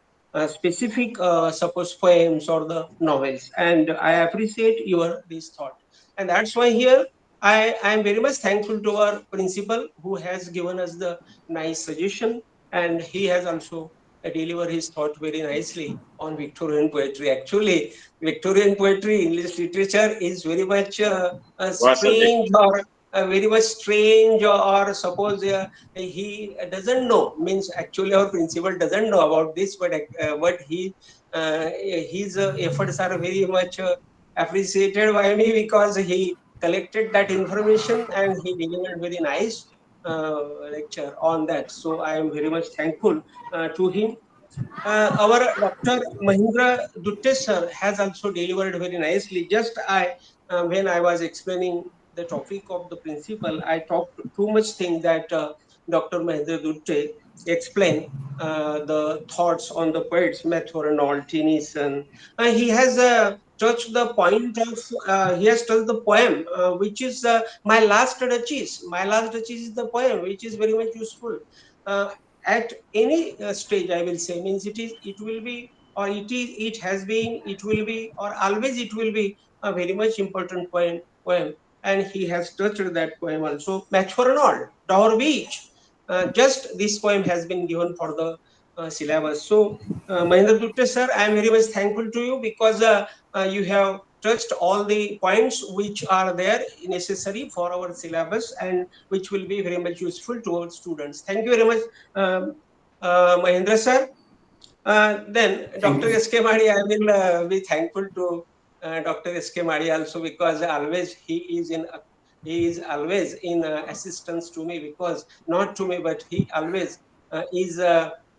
specific, suppose, poems or the novels. And I appreciate your this thought, and that's why here I am very much thankful to our principal, who has given us the nice suggestion, and he has also delivered his thought very nicely on Victorian poetry. Actually, Victorian poetry, English literature is very much Vast subject. strange, or very much strange, or suppose he doesn't know. Means actually our principal doesn't know about this, but his efforts are very much appreciated by me, because he collected that information and he delivered very nice lecture on that. So I am very much thankful to him. Our Dr. Mahindra Dutte sir has also delivered very nicely. Just when I was explaining the topic of the principal, I talked too much thing that Dr. Mahindra Dutte explained the thoughts on the poets, Matthew Arnold, Tennyson. He has touched the point of, he has touched the poem, which is My Last Duchess. My Last Duchess is the poem, which is very much useful. Uh, at any stage, I will say, means it will be, or it has been, it will be, or always it will be a very much important poem. And he has touched that poem also. Match for an all, Dower Beach. Just this poem has been given for the syllabus. So Mahendra Dutte sir, I am very much thankful to you, because you have touched all the points which are there necessary for our syllabus, and which will be very much useful to our students. Thank you very much, Mahendra sir. Then Thank Dr. you. S.K. Madi, I will be thankful to Dr. S.K. Madi also, because always he is always in assistance to me, because not to me, but he always is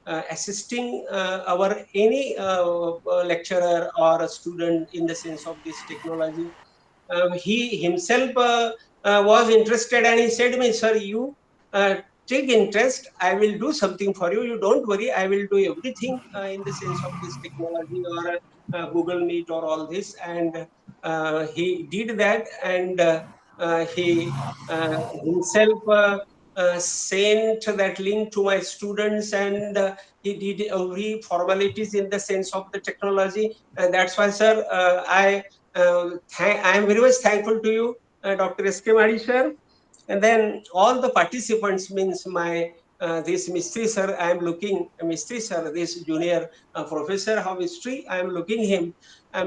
assisting our any lecturer or a student in the sense of this technology. He himself was interested, and he said me, sir, you take interest, I will do something for you, you don't worry, I will do everything in the sense of this technology, or Google Meet or all this. And he did that, and he himself sent that link to my students, and he did every formalities in the sense of the technology. And that's why, sir, I am very much thankful to you, Dr. S.K. Madi, sir. And then all the participants, means my this Mistry sir, I am looking, Mistry sir, this junior professor of history, I am looking him,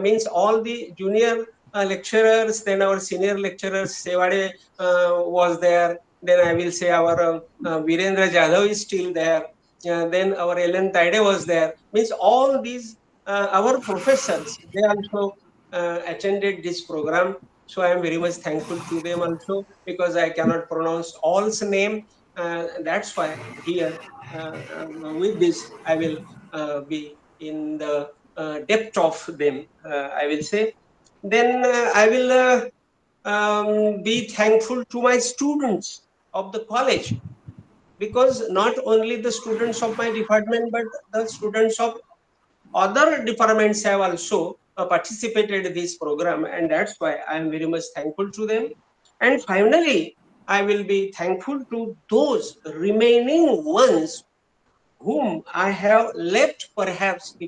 means all the junior lecturers, then our senior lecturers, Sevade was there, then I will say our Virendra Jadhav is still there, then our Ellen Taide was there, means all these our professors, they also attended this program. So I am very much thankful to them also, because I cannot pronounce all's name. That's why here with this I will be in the depth of them, I will say. Then I will be thankful to my students of the college, because not only the students of my department, but the students of other departments have also participated in this program, and that's why I am very much thankful to them. And finally, I will be thankful to those remaining ones whom I have left, perhaps uh,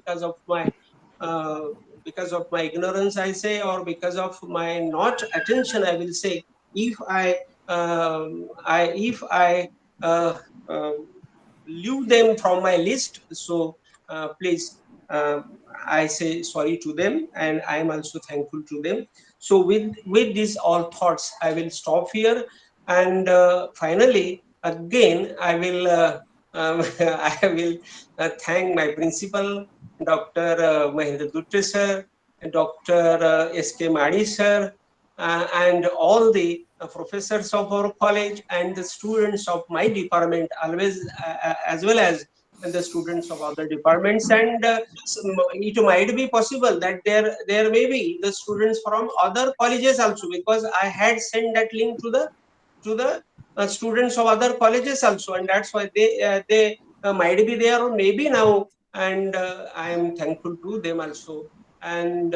because of my ignorance, I say, or because of my not attention, I will say. If I uh, uh, leave them from my list, so please, uh, I say sorry to them, and I am also thankful to them. So with these all thoughts, I will stop here, and finally, again, I will I will thank my principal, Dr. Mahendra Dutte sir, Dr. S.K. Madi sir, and all the professors of our college, and the students of my department, always as well as the students of other departments. And it might be possible that there may be the students from other colleges also, because I had sent that link to the students of other colleges also, and that's why they might be there, or maybe now, and I am thankful to them also. And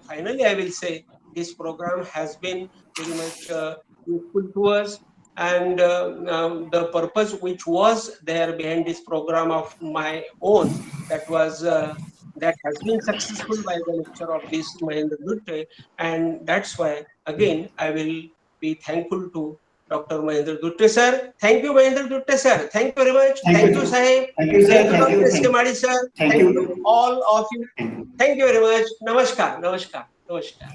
finally, I will say this program has been very much useful to us, and the purpose which was there behind this program of my own, that was that has been successful by the lecture of this Mahendra Dutte, and that's why again I will be thankful to Dr. Mahendra Dutte sir. Thank you, Mahendra Dutte sir. Thank you very much. Thank Thank you, you. Sahib. Thank you, sir. Thank you, Thank Dr. you. S.K. Madi sir. Thank Thank you, you. all of you. Thank you. Thank you very much. Namaskar. Namaskar. Namaskar.